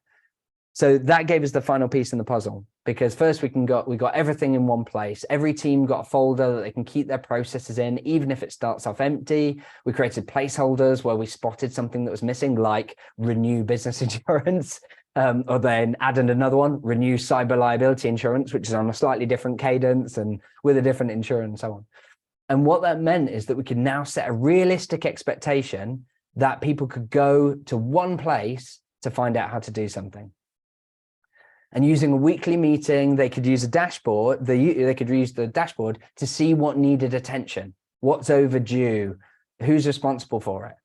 So that gave us the final piece in the puzzle, because first we got everything in one place. Every team got a folder that they can keep their processes in, even if it starts off empty. We created placeholders where we spotted something that was missing, like renew business insurance, or then added another one, renew cyber liability insurance, which is on a slightly different cadence and with a different insurer and so on. And what that meant is that we could now set a realistic expectation that people could go to one place to find out how to do something. And using a weekly meeting, they could use a dashboard. They could use the dashboard to see what needed attention, what's overdue, who's responsible for it.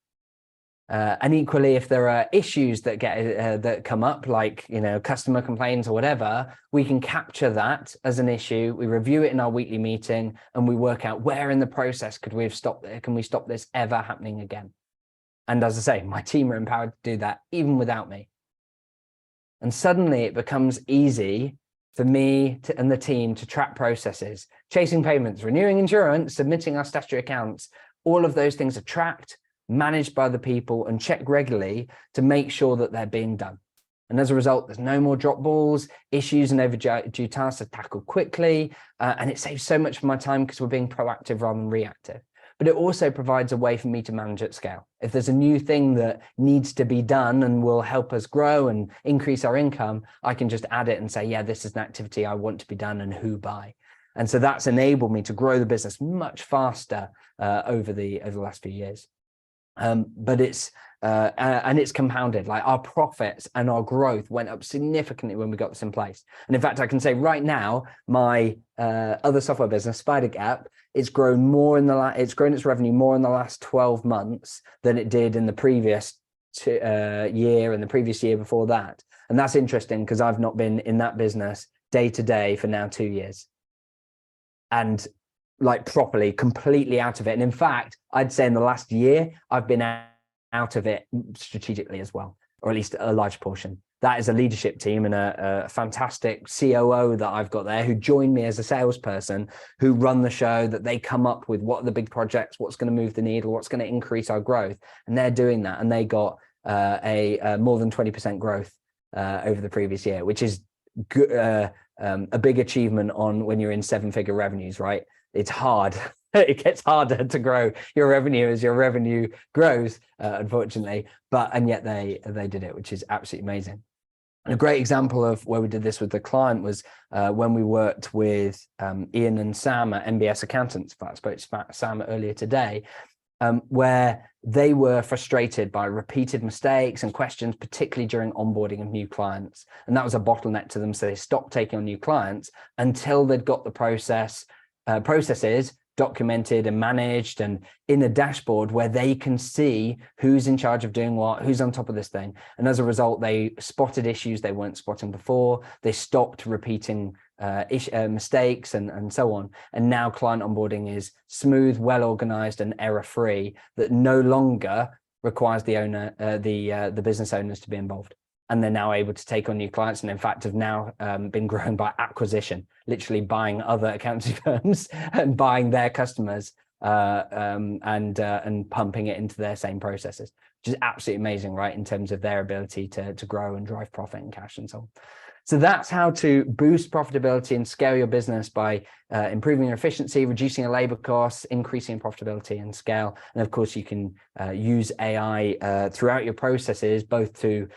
And equally, if there are issues that that come up, like customer complaints or whatever, we can capture that as an issue. We review it in our weekly meeting, and we work out where in the process can we stop this ever happening again. And as I say, my team are empowered to do that even without me. And suddenly it becomes easy for me and the team to track processes, chasing payments, renewing insurance, submitting our statutory accounts. All of those things are tracked, managed by the people, and checked regularly to make sure that they're being done. And as a result, there's no more drop balls, issues and overdue tasks are tackled quickly. And it saves so much of my time because we're being proactive rather than reactive. But it also provides a way for me to manage at scale. If there's a new thing that needs to be done and will help us grow and increase our income, I can just add it and say, yeah, this is an activity I want to be done and who by. And so that's enabled me to grow the business much faster over the last few years. But it's compounded. Like, our profits and our growth went up significantly when we got this in place. And in fact, I can say right now, my other software business, SpiderGap, it's grown its revenue more in the last 12 months than it did in the previous year and the previous year before that. And that's interesting because I've not been in that business day to day for now 2 years. And like properly, completely out of it. And in fact, I'd say in the last year, I've been out of it strategically as well, or at least a large portion. That is a leadership team and a fantastic COO that I've got there who joined me as a salesperson, who run the show, that they come up with what are the big projects, what's going to move the needle, what's going to increase our growth. And they're doing that. And they got a more than 20% growth over the previous year, which is a big achievement on when you're in 7-figure revenues, right? it's hard. It gets harder to grow your revenue as your revenue grows, unfortunately. And yet they did it, which is absolutely amazing. And a great example of where we did this with the client was when we worked with Ian and Sam at MBS Accountants. In fact, I spoke to Sam earlier today, where they were frustrated by repeated mistakes and questions, particularly during onboarding of new clients. And that was a bottleneck to them. So they stopped taking on new clients until they'd got the processes documented and managed and in a dashboard where they can see who's in charge of doing what, who's on top of this thing. And as a result, they spotted issues they weren't spotting before. They stopped repeating mistakes and so on. And now client onboarding is smooth, well organized, and error-free, that no longer requires the business owners to be involved. And they're now able to take on new clients, and in fact have now been grown by acquisition, literally buying other accounting firms and buying their customers and pumping it into their same processes, which is absolutely amazing, right? In terms of their ability to grow and drive profit and cash and so on. So that's how to boost profitability and scale your business by improving your efficiency, reducing your labor costs, increasing profitability and scale. And of course, you can use AI throughout your processes, both to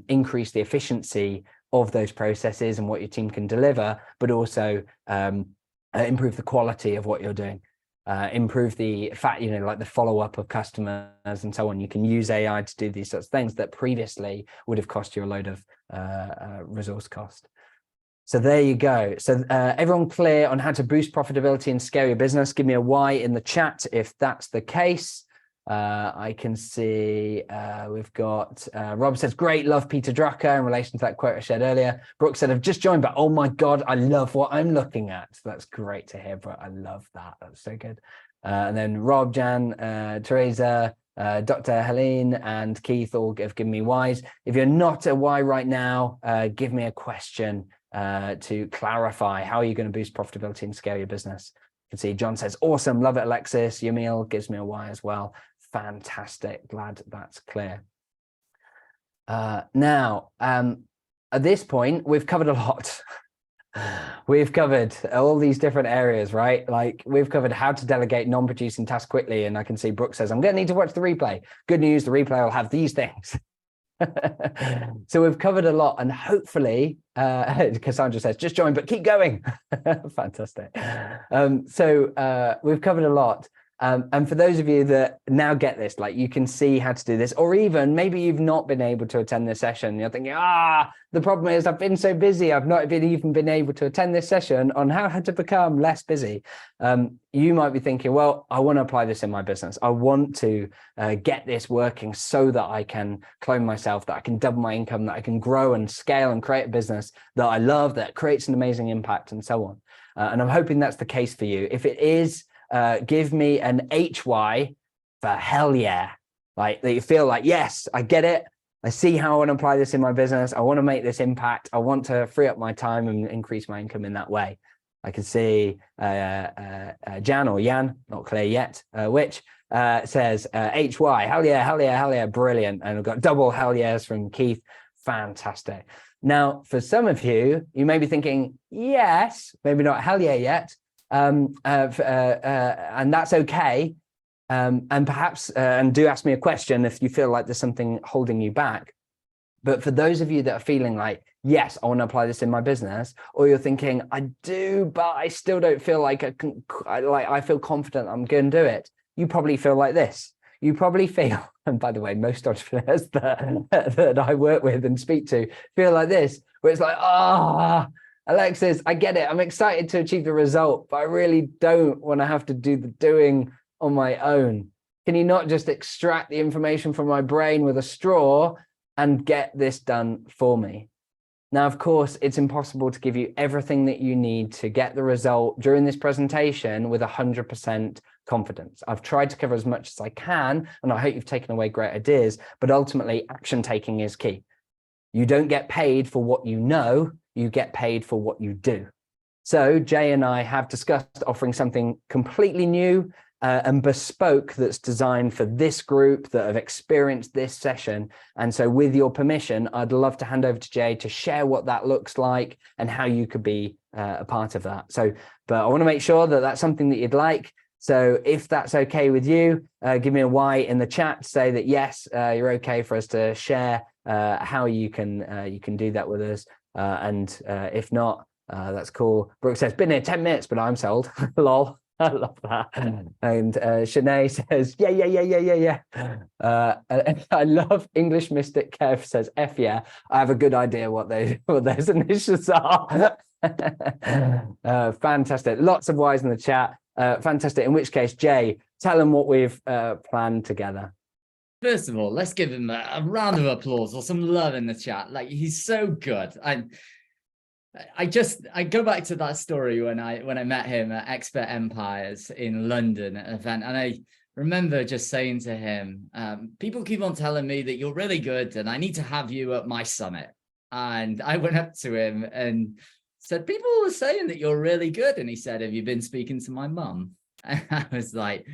increase the efficiency of those processes and what your team can deliver, but also improve the quality of what you're doing. Improve the fact, like the follow-up of customers and so on. You can use AI to do these sorts of things that previously would have cost you a load of resource cost. So there you go. So everyone clear on how to boost profitability and scale your business? Give me a Y in the chat if that's the case. I can see we've got Rob says, great, love Peter Drucker in relation to that quote I shared earlier. Brooke said, I've just joined, but oh my God, I love what I'm looking at. So that's great to hear, Brooke. I love that. That's so good. And then Rob, Jan, Teresa, Dr. Helene and Keith all have given me Ys. If you're not a Y right now, give me a question to clarify how are you going to boost profitability and scale your business. You can see John says, awesome, love it, Alexis. Yamil gives me a Y as well. Fantastic, glad that's clear. Now, at this point, we've covered a lot. We've covered all these different areas, right? Like we've covered how to delegate non-producing tasks quickly. And I can see Brooke says, I'm going to need to watch the replay. Good news, the replay will have these things. So we've covered a lot, and hopefully, Cassandra says, just join, but keep going. Fantastic. So we've covered a lot. And for those of you that now get this, like you can see how to do this, or even maybe you've not been able to attend this session. You're thinking, the problem is I've been so busy. I've not even been able to attend this session on how to become less busy. You might be thinking, well, I want to apply this in my business. I want to get this working so that I can clone myself, that I can double my income, that I can grow and scale and create a business that I love, that creates an amazing impact and so on. And I'm hoping that's the case for you. If it is, give me an HY for hell yeah. Like that you feel like, yes, I get it. I see how I want to apply this in my business. I want to make this impact. I want to free up my time and increase my income in that way. I can see Jan or Jan, not clear yet, which says HY, hell yeah, hell yeah, hell yeah, brilliant. And we've got double hell yes from Keith. Fantastic. Now, for some of you, you may be thinking, yes, maybe not hell yeah yet. And that's okay. And perhaps, and do ask me a question if you feel like there's something holding you back. But for those of you that are feeling like, yes, I want to apply this in my business, or you're thinking, I do, but I still don't feel like I feel confident I'm going to do it. You probably feel like this. You probably feel, and by the way, most entrepreneurs that I work with and speak to feel like this, where it's like, Alexis, I get it. I'm excited to achieve the result, but I really don't want to have to do the doing on my own. Can you not just extract the information from my brain with a straw and get this done for me? Now, of course, it's impossible to give you everything that you need to get the result during this presentation with 100% confidence. I've tried to cover as much as I can, and I hope you've taken away great ideas, but ultimately action taking is key. You don't get paid for what you know, you get paid for what you do. So Jay and I have discussed offering something completely new and bespoke that's designed for this group that have experienced this session. And so with your permission, I'd love to hand over to Jay to share what that looks like and how you could be a part of that. So, but I want to make sure that that's something that you'd like. So if that's okay with you, give me a Y in the chat to say that yes, you're okay for us to share how you can do that with us. And if not, that's cool. Brooke says, been here 10 minutes, but I'm sold. Lol. I love that. And Shanae says, yeah. I love English Mystic Kev says, F yeah. I have a good idea what those initials are. Fantastic. Lots of Y's in the chat. Fantastic. In which case, Jay, tell them what we've planned together. First of all, let's give him a round of applause or some love in the chat. Like, he's so good. I go back to that story when I met him at Expert Empires in London at an event, and I remember just saying to him, people keep on telling me that you're really good and I need to have you at my summit. And I went up to him and said, people are saying that you're really good. And he said, have you been speaking to my mum? And I was like,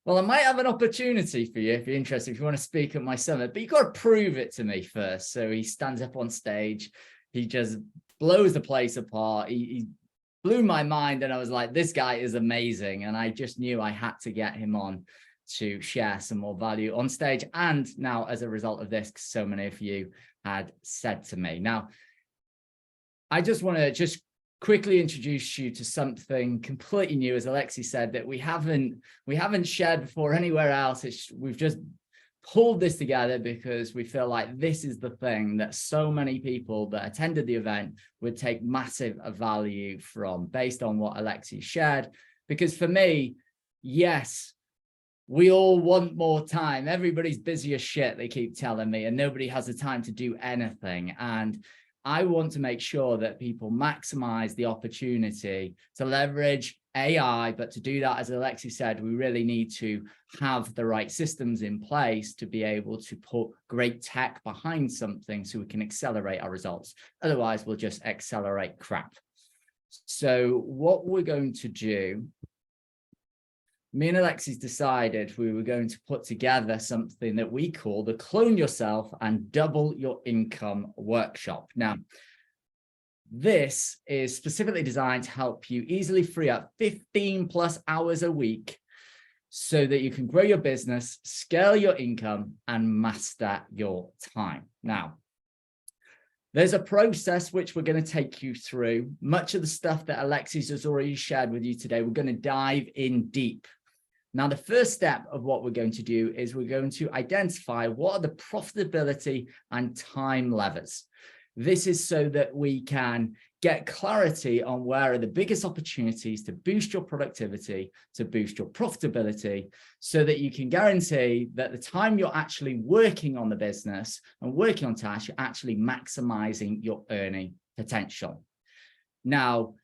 well, I might have an opportunity for you if you're interested, if you want to speak at my summit, but you got to prove it to me first. So he stands up on stage, he just blows the place apart. He blew my mind, and I was like, this guy is amazing. And I just knew I had to get him on to share some more value on stage. And now, as a result of this, so many of you had said to me. Now, I just want to just quickly introduce you to something completely new, as Alexi said, that we haven't shared before anywhere else. We've just pulled this together because we feel like this is the thing that so many people that attended the event would take massive value from, based on what Alexi shared. Because for me, yes, we all want more time. Everybody's busy as shit, they keep telling me, and nobody has the time to do anything. And I want to make sure that people maximize the opportunity to leverage AI, but to do that, as Alexi said, we really need to have the right systems in place to be able to put great tech behind something so we can accelerate our results. Otherwise, we'll just accelerate crap. So what we're going to do, me and Alexis decided we were going to put together something that we call the Clone Yourself and Double Your Income workshop. Now, this is specifically designed to help you easily free up 15+ hours a week so that you can grow your business, scale your income, and master your time. Now, there's a process which we're going to take you through. Much of the stuff that Alexis has already shared with you today, we're going to dive in deep. Now, the first step of what we're going to do is we're going to identify what are the profitability and time levers. This is so that we can get clarity on where are the biggest opportunities to boost your productivity, to boost your profitability, so that you can guarantee that the time you're actually working on the business and working on tasks, you're actually maximizing your earning potential. Now,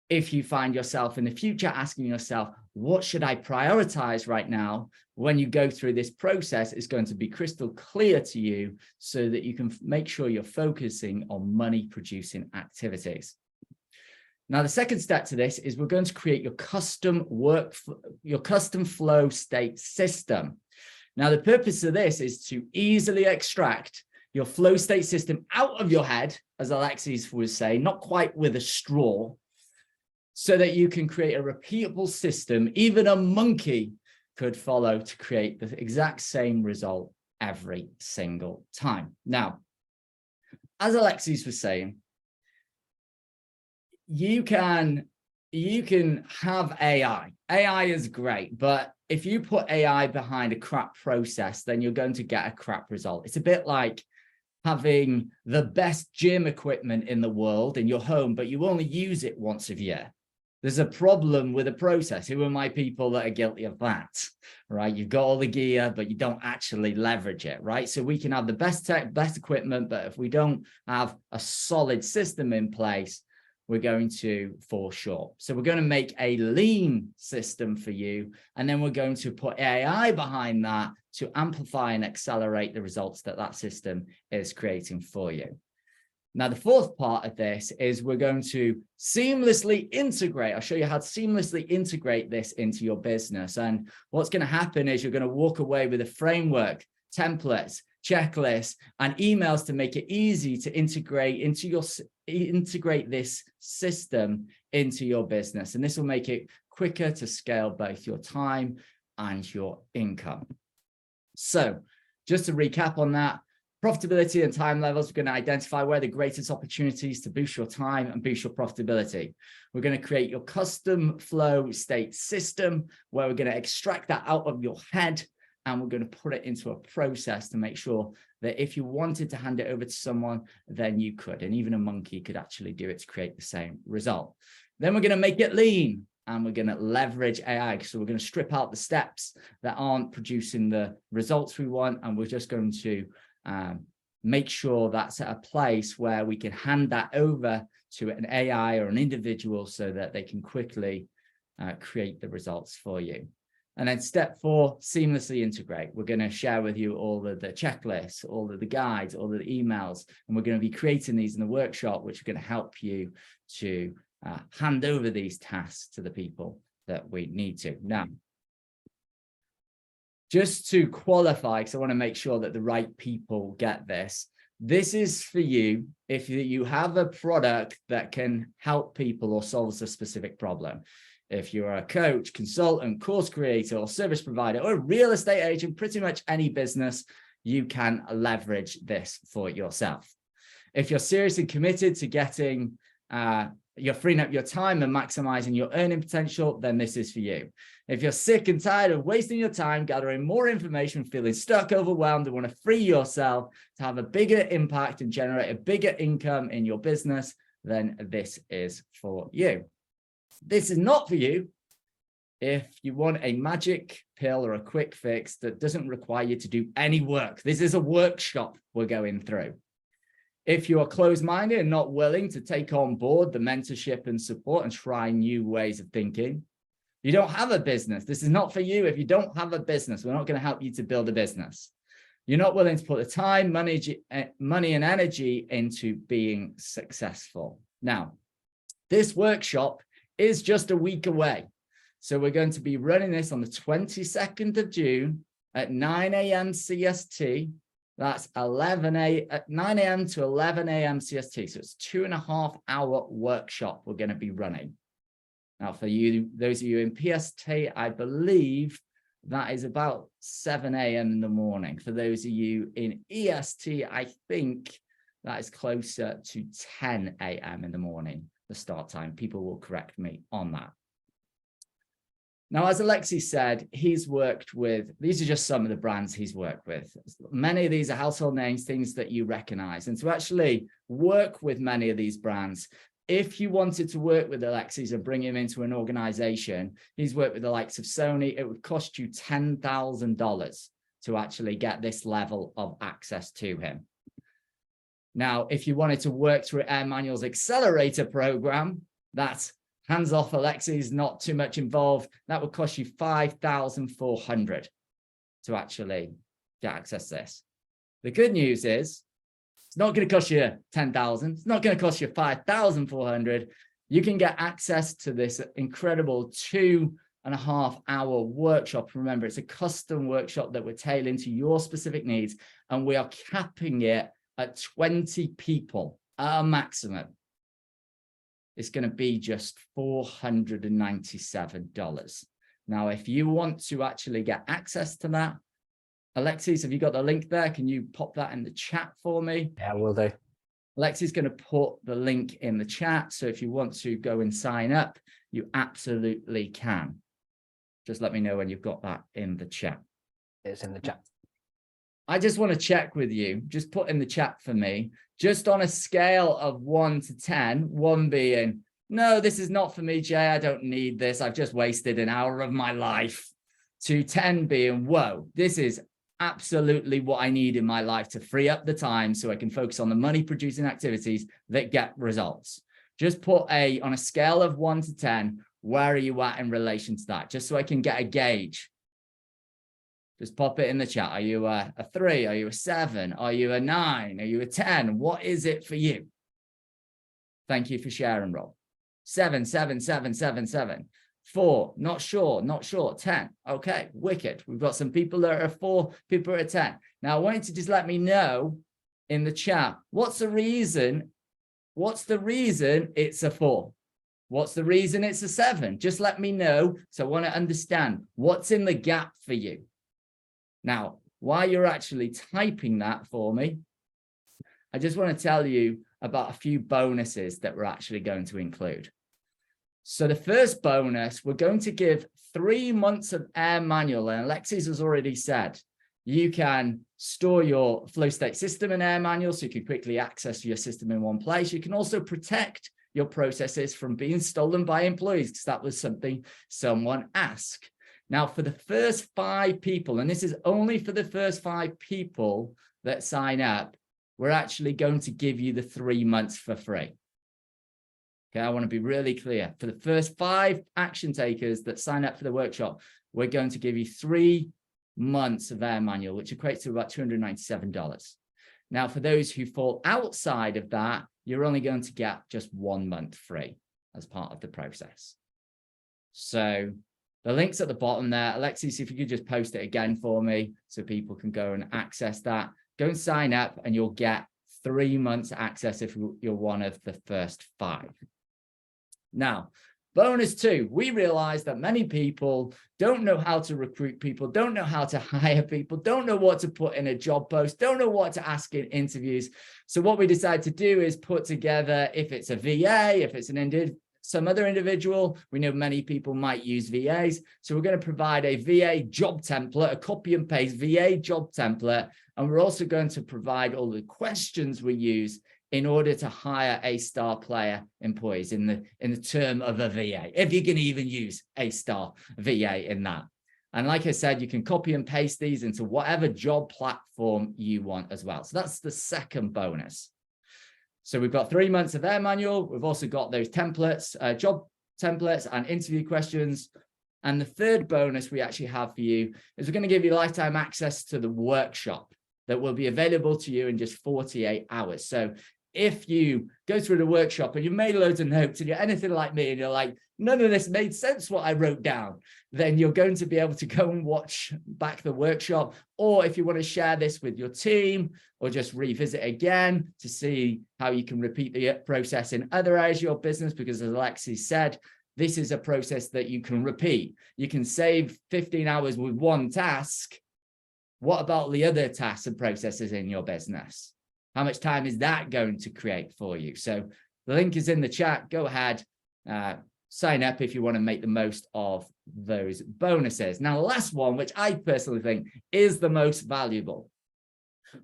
if you find yourself in the future asking yourself, what should I prioritize right now? When you go through this process, it's going to be crystal clear to you so that you can make sure you're focusing on money producing activities. Now, the second step to this is we're going to create your custom flow state system. Now, the purpose of this is to easily extract your flow state system out of your head, as Alexis would say, not quite with a straw, so that you can create a repeatable system even a monkey could follow to create the exact same result every single time. Now, as Alexis was saying, you can have AI. AI is great, but if you put AI behind a crap process, then you're going to get a crap result. It's a bit like having the best gym equipment in the world in your home, but you only use it once a year. There's a problem with the process. Who are my people that are guilty of that, right? You've got all the gear, but you don't actually leverage it, right? So we can have the best tech, best equipment, but if we don't have a solid system in place, we're going to fall short. So we're going to make a lean system for you, and then we're going to put AI behind that to amplify and accelerate the results that that system is creating for you. Now, the fourth part of this is we're going to seamlessly integrate. I'll show you how to seamlessly integrate this into your business. And what's going to happen is you're going to walk away with a framework, templates, checklists, and emails to make it easy to integrate this system into your business. And this will make it quicker to scale both your time and your income. So just to recap on that, profitability and time levels, we're going to identify where the greatest opportunities to boost your time and boost your profitability. We're going to create your custom flow state system where we're going to extract that out of your head and we're going to put it into a process to make sure that if you wanted to hand it over to someone, then you could. And even a monkey could actually do it to create the same result. Then we're going to make it lean. And we're going to leverage AI. So we're going to strip out the steps that aren't producing the results we want. And we're just going to make sure that's at a place where we can hand that over to an AI or an individual so that they can quickly create the results for you. And then step 4, seamlessly integrate. We're going to share with you all of the checklists, all of the guides, all of the emails, and we're going to be creating these in the workshop, which are going to help you to hand over these tasks to the people that we need to. Now, just to qualify, because I want to make sure that the right people get this, this is for you if you have a product that can help people or solves a specific problem. If you're a coach, consultant, course creator, or service provider, or a real estate agent, pretty much any business, you can leverage this for yourself. If you're seriously committed to getting you're freeing up your time and maximizing your earning potential, then this is for you. If you're sick and tired of wasting your time gathering more information, feeling stuck, overwhelmed, and want to free yourself to have a bigger impact and generate a bigger income in your business, then this is for you. This is not for you if you want a magic pill or a quick fix that doesn't require you to do any work. This is a workshop we're going through. If you are closed-minded and not willing to take on board the mentorship and support and try new ways of thinking, you don't have a business. This is not for you. If you don't have a business, we're not going to help you to build a business. You're not willing to put the time, money and energy into being successful. Now, this workshop is just a week away. So we're going to be running this on the 22nd of June at 9 a.m. CST. That's 9 a.m. to 11 a.m. CST. So it's a 2.5-hour workshop we're going to be running. Now, for you, those of you in PST, I believe that is about 7 a.m. in the morning. For those of you in EST, I think that is closer to 10 a.m. in the morning, the start time. People will correct me on that. Now, as Alexi said, he's worked with, these are just some of the brands he's worked with. Many of these are household names, things that you recognize. And to actually work with many of these brands, if you wanted to work with Alexis and bring him into an organization, he's worked with the likes of Sony, it would cost you $10,000 to actually get this level of access to him. Now, if you wanted to work through Air Manual's accelerator program, that's hands off Alexis, not too much involved. That would cost you $5,400 to actually get access to this. The good news is it's not going to cost you $10,000. It's not going to cost you $5,400. You can get access to this incredible 2.5-hour workshop. Remember, it's a custom workshop that we're tailoring to your specific needs, and we are capping it at 20 people, our maximum. It's going to be just $497. Now, if you want to actually get access to that, Alexis, have you got the link there? Can you pop that in the chat for me? Yeah, will do. Alexis is going to put the link in the chat. So if you want to go and sign up, you absolutely can. Just let me know when you've got that in the chat. It's in the chat. I just want to check with you. Just put in the chat for me, just on a scale of 1 to 10, 1 being, no, this is not for me, Jay. I don't need this. I've just wasted an hour of my life. To 10 being, whoa, this is absolutely what I need in my life to free up the time so I can focus on the money producing activities that get results. Just put on a scale of 1 to 10, where are you at in relation to that? Just so I can get a gauge. Just pop it in the chat. Are you a 3? Are you a 7? Are you a 9? Are you a 10? What is it for you? Thank you for sharing, Rob. 7, 7, 7, 7, 7. 4, not sure, not sure. 10. Okay, wicked. We've got some people that are 4, people are 10. Now I want you to just let me know in the chat, what's the reason it's a 4? What's the reason it's a 7? Just let me know. So I want to understand what's in the gap for you. Now, while you're actually typing that for me, I just want to tell you about a few bonuses that we're actually going to include. So the first bonus, we're going to give 3 months of Air Manual, and Alexis has already said, you can store your flow state system in Air Manual so you can quickly access your system in one place. You can also protect your processes from being stolen by employees, because that was something someone asked. Now, for the first 5 people, and this is only for the first 5 people that sign up, we're actually going to give you the 3 months for free. Okay, I want to be really clear. For the first 5 action takers that sign up for the workshop, we're going to give you 3 months of Air Manual, which equates to about $297. Now, for those who fall outside of that, you're only going to get just 1 month free as part of the process. So the link's at the bottom there. Alexis, if you could just post it again for me so people can go and access that. Go and sign up and you'll get 3 months access if you're one of the first 5. Now, bonus 2, we realize that many people don't know how to recruit people, don't know how to hire people, don't know what to put in a job post, don't know what to ask in interviews. So what we decided to do is put together, if it's a VA, if it's some other individual, we know many people might use VAs. So we're going to provide a VA job template, a copy and paste VA job template. And we're also going to provide all the questions we use in order to hire A-star player employees in the term of a VA, if you can even use A-star VA in that. And like I said, you can copy and paste these into whatever job platform you want as well. So that's the second bonus. So we've got 3 months of Air Manual. We've also got those templates, job templates and interview questions. And the third bonus we actually have for you is we're going to give you lifetime access to the workshop that will be available to you in just 48 hours. So if you go through the workshop and you've made loads of notes and you're anything like me and you're like, none of this made sense what I wrote down, then you're going to be able to go and watch back the workshop. Or if you want to share this with your team or just revisit again to see how you can repeat the process in other areas of your business, because as Alexis said, this is a process that you can repeat. You can save 15 hours with one task. What about the other tasks and processes in your business? How much time is that going to create for you? So the link is in the chat. Go ahead, sign up if you want to make the most of those bonuses. Now, the last one, which I personally think is the most valuable,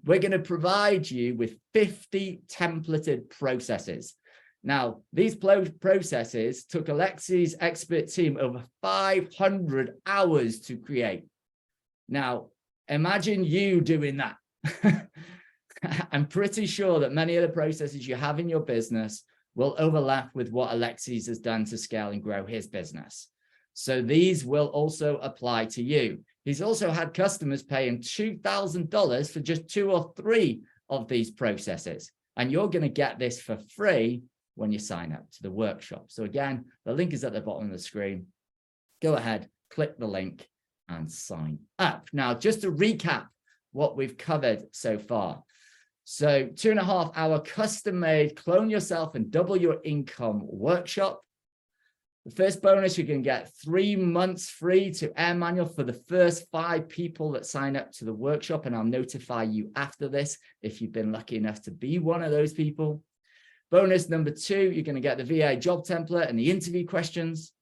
we're going to provide you with 50 templated processes. Now, these processes took Alexis' expert team over 500 hours to create. Now, imagine you doing that. I'm pretty sure that many of the processes you have in your business will overlap with what Alexis has done to scale and grow his business. So these will also apply to you. He's also had customers paying $2,000 for just 2 or 3 of these processes. And you're going to get this for free when you sign up to the workshop. So again, the link is at the bottom of the screen. Go ahead, click the link and sign up. Now, just to recap what we've covered so far. So 2.5 hour custom-made clone yourself and double your income workshop. The first bonus, you can get 3 months free to Air Manual for the first 5 people that sign up to the workshop. And I'll notify you after this if you've been lucky enough to be one of those people. Bonus number 2, you're going to get the VA job template and the interview questions.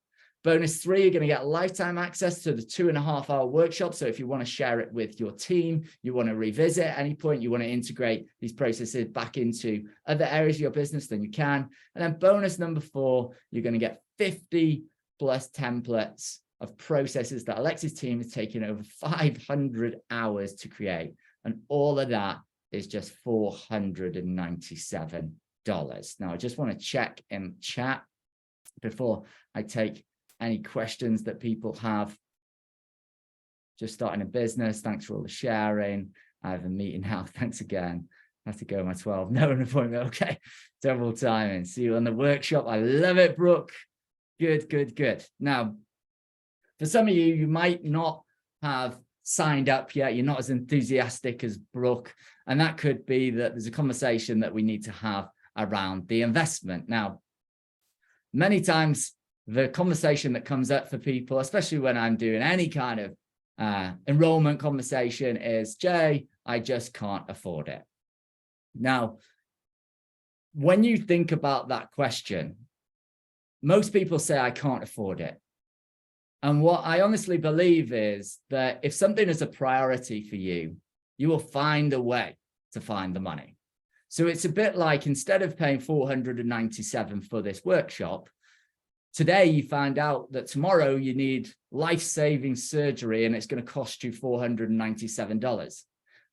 Bonus 3, you're going to get lifetime access to the 2.5 hour workshop. So if you want to share it with your team, you want to revisit at any point, you want to integrate these processes back into other areas of your business, then you can. And then bonus number 4, you're going to get 50 plus templates of processes that Alexis' team has taken over 500 hours to create. And all of that is just $497. Now, I just want to check in chat before I take any questions that people have. Just starting a business. Thanks for all the sharing. I have a meeting now. Thanks again. have to go my 12. No, an appointment. Okay. Double timing. See you on the workshop. I love it, Brooke. Good, good, good. Now, for some of you, you might not have signed up yet. You're not as enthusiastic as Brooke. And that could be that there's a conversation that we need to have around the investment. Now, many times the conversation that comes up for people, especially when I'm doing any kind of enrollment conversation, is, Jay, I just can't afford it. Now, when you think about that question, most people say, I can't afford it. And what I honestly believe is that if something is a priority for you, you will find a way to find the money. So it's a bit like, instead of paying $497 for this workshop, today you find out that tomorrow you need life-saving surgery and it's going to cost you $497.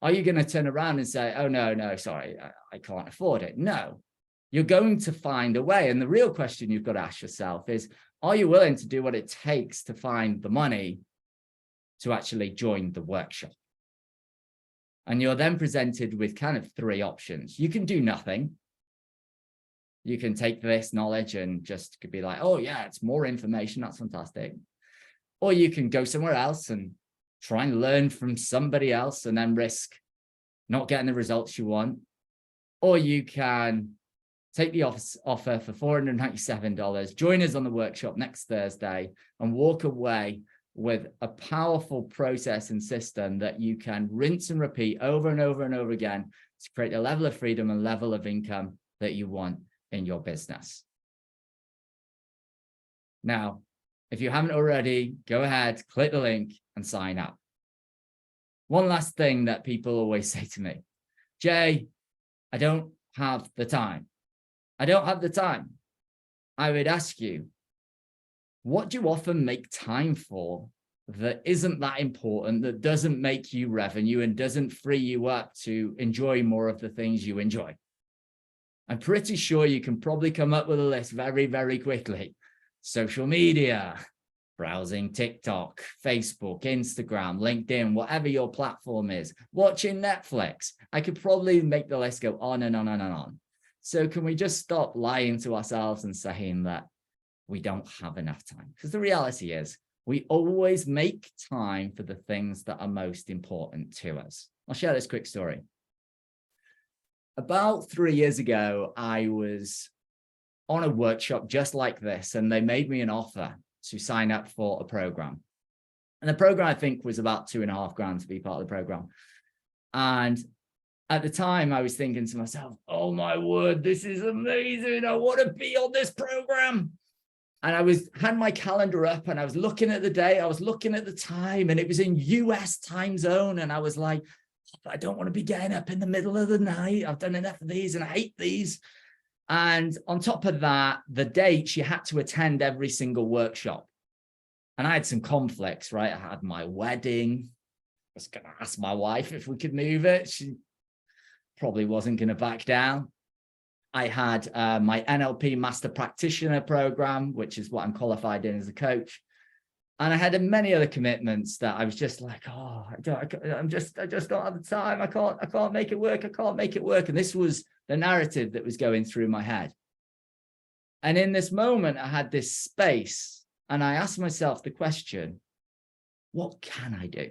Are you going to turn around and say, oh, no, sorry, I can't afford it? No, you're going to find a way. And the real question you've got to ask yourself is, are you willing to do what it takes to find the money to actually join the workshop? And you're then presented with kind of three options. You can do nothing. You can take this knowledge and just be like, oh yeah, it's more information. That's fantastic. Or you can go somewhere else and try and learn from somebody else and then risk not getting the results you want. Or you can take the offer for $497, join us on the workshop next Thursday, and walk away with a powerful process and system that you can rinse and repeat over and over and over again to create a level of freedom and level of income that you want in your business. Now, if you haven't already, go ahead, click the link and sign up. One last thing that people always say to me, Jay, I don't have the time. I don't have the time. I would ask you, what do you often make time for that isn't that important, that doesn't make you revenue and doesn't free you up to enjoy more of the things you enjoy? I'm pretty sure you can probably come up with a list very, very quickly. Social media, browsing TikTok, Facebook, Instagram, LinkedIn, whatever your platform is, watching Netflix. I could probably make the list go on and on and on. So can we just stop lying to ourselves and saying that we don't have enough time? Because the reality is we always make time for the things that are most important to us. I'll share this quick story. About 3 years ago, I was on a workshop just like this, and they made me an offer to sign up for a program. And the program, I think, was about $2,500 to be part of the program. And at the time, I was thinking to myself, oh my word, this is amazing. I want to be on this program. And I had my calendar up and I was looking at the day, I was looking at the time, and it was in US time zone. And I was like, I don't want to be getting up in the middle of the night. I've done enough of these and I hate these. And on top of that, the dates, you had to attend every single workshop. And I had some conflicts, right? I had my wedding. I was going to ask my wife if we could move it. She probably wasn't going to back down. I had my NLP Master Practitioner program, which is what I'm qualified in as a coach. And I had many other commitments that I was just like, oh, I just don't have the time. I can't make it work. I can't make it work. And this was the narrative that was going through my head. And in this moment, I had this space and I asked myself the question, what can I do?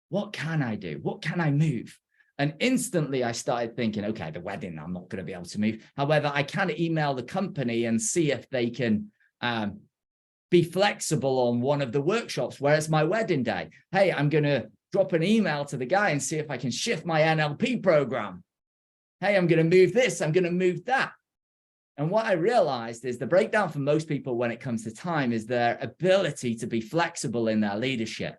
What can I do? What can I move? And instantly I started thinking, okay, the wedding, I'm not going to be able to move. However, I can email the company and see if they can be flexible on one of the workshops where it's my wedding day. Hey, I'm going to drop an email to the guy and see if I can shift my NLP program. Hey, I'm going to move this. I'm going to move that. And what I realized is the breakdown for most people when it comes to time is their ability to be flexible in their leadership.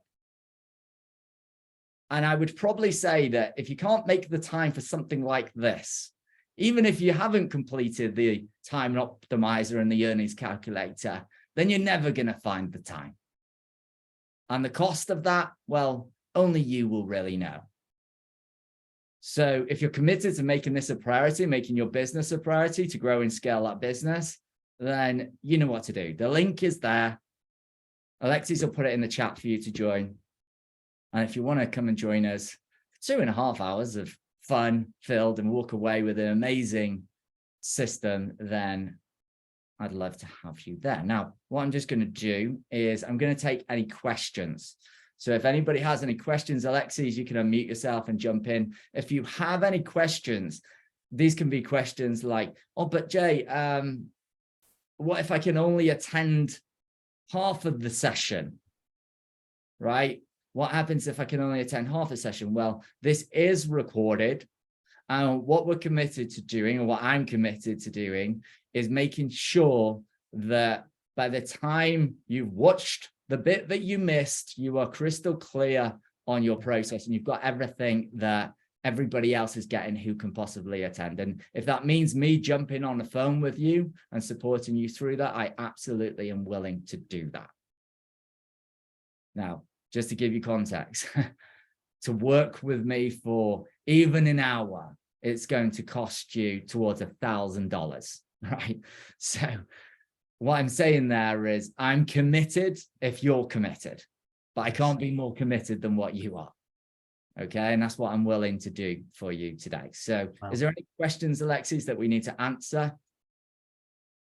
And I would probably say that if you can't make the time for something like this, even if you haven't completed the time optimizer and the earnings calculator, then you're never going to find the time. And the cost of that, well, only you will really know. So if you're committed to making this a priority, making your business a priority to grow and scale that business, then you know what to do. The link is there. Alexis will put it in the chat for you to join. And if you want to come and join us, 2.5 hours of fun filled and walk away with an amazing system, then I'd love to have you there. Now, what I'm just going to do is I'm going to take any questions. So if anybody has any questions, Alexis, you can unmute yourself and jump in. If you have any questions, these can be questions like, oh, but Jay, what if I can only attend half of the session, right? What happens if I can only attend half a session? Well, this is recorded. And what we're committed to doing, or what I'm committed to doing, is making sure that by the time you've watched the bit that you missed, you are crystal clear on your process and you've got everything that everybody else is getting who can possibly attend. And if that means me jumping on the phone with you and supporting you through that, I absolutely am willing to do that. Now, just to give you context, to work with me for even an hour, it's going to cost you towards $1,000, right? So what I'm saying there is I'm committed if you're committed, but I can't be more committed than what you are. Okay. And that's what I'm willing to do for you today. So is there any questions, Alexis, that we need to answer?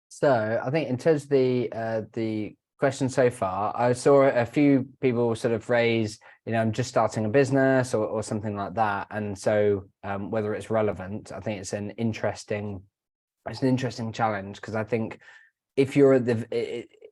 So I think in terms of the question so far, I saw a few people sort of raise, I'm just starting a business or something like that. And so whether it's relevant, I think it's an interesting challenge, because I think if you're at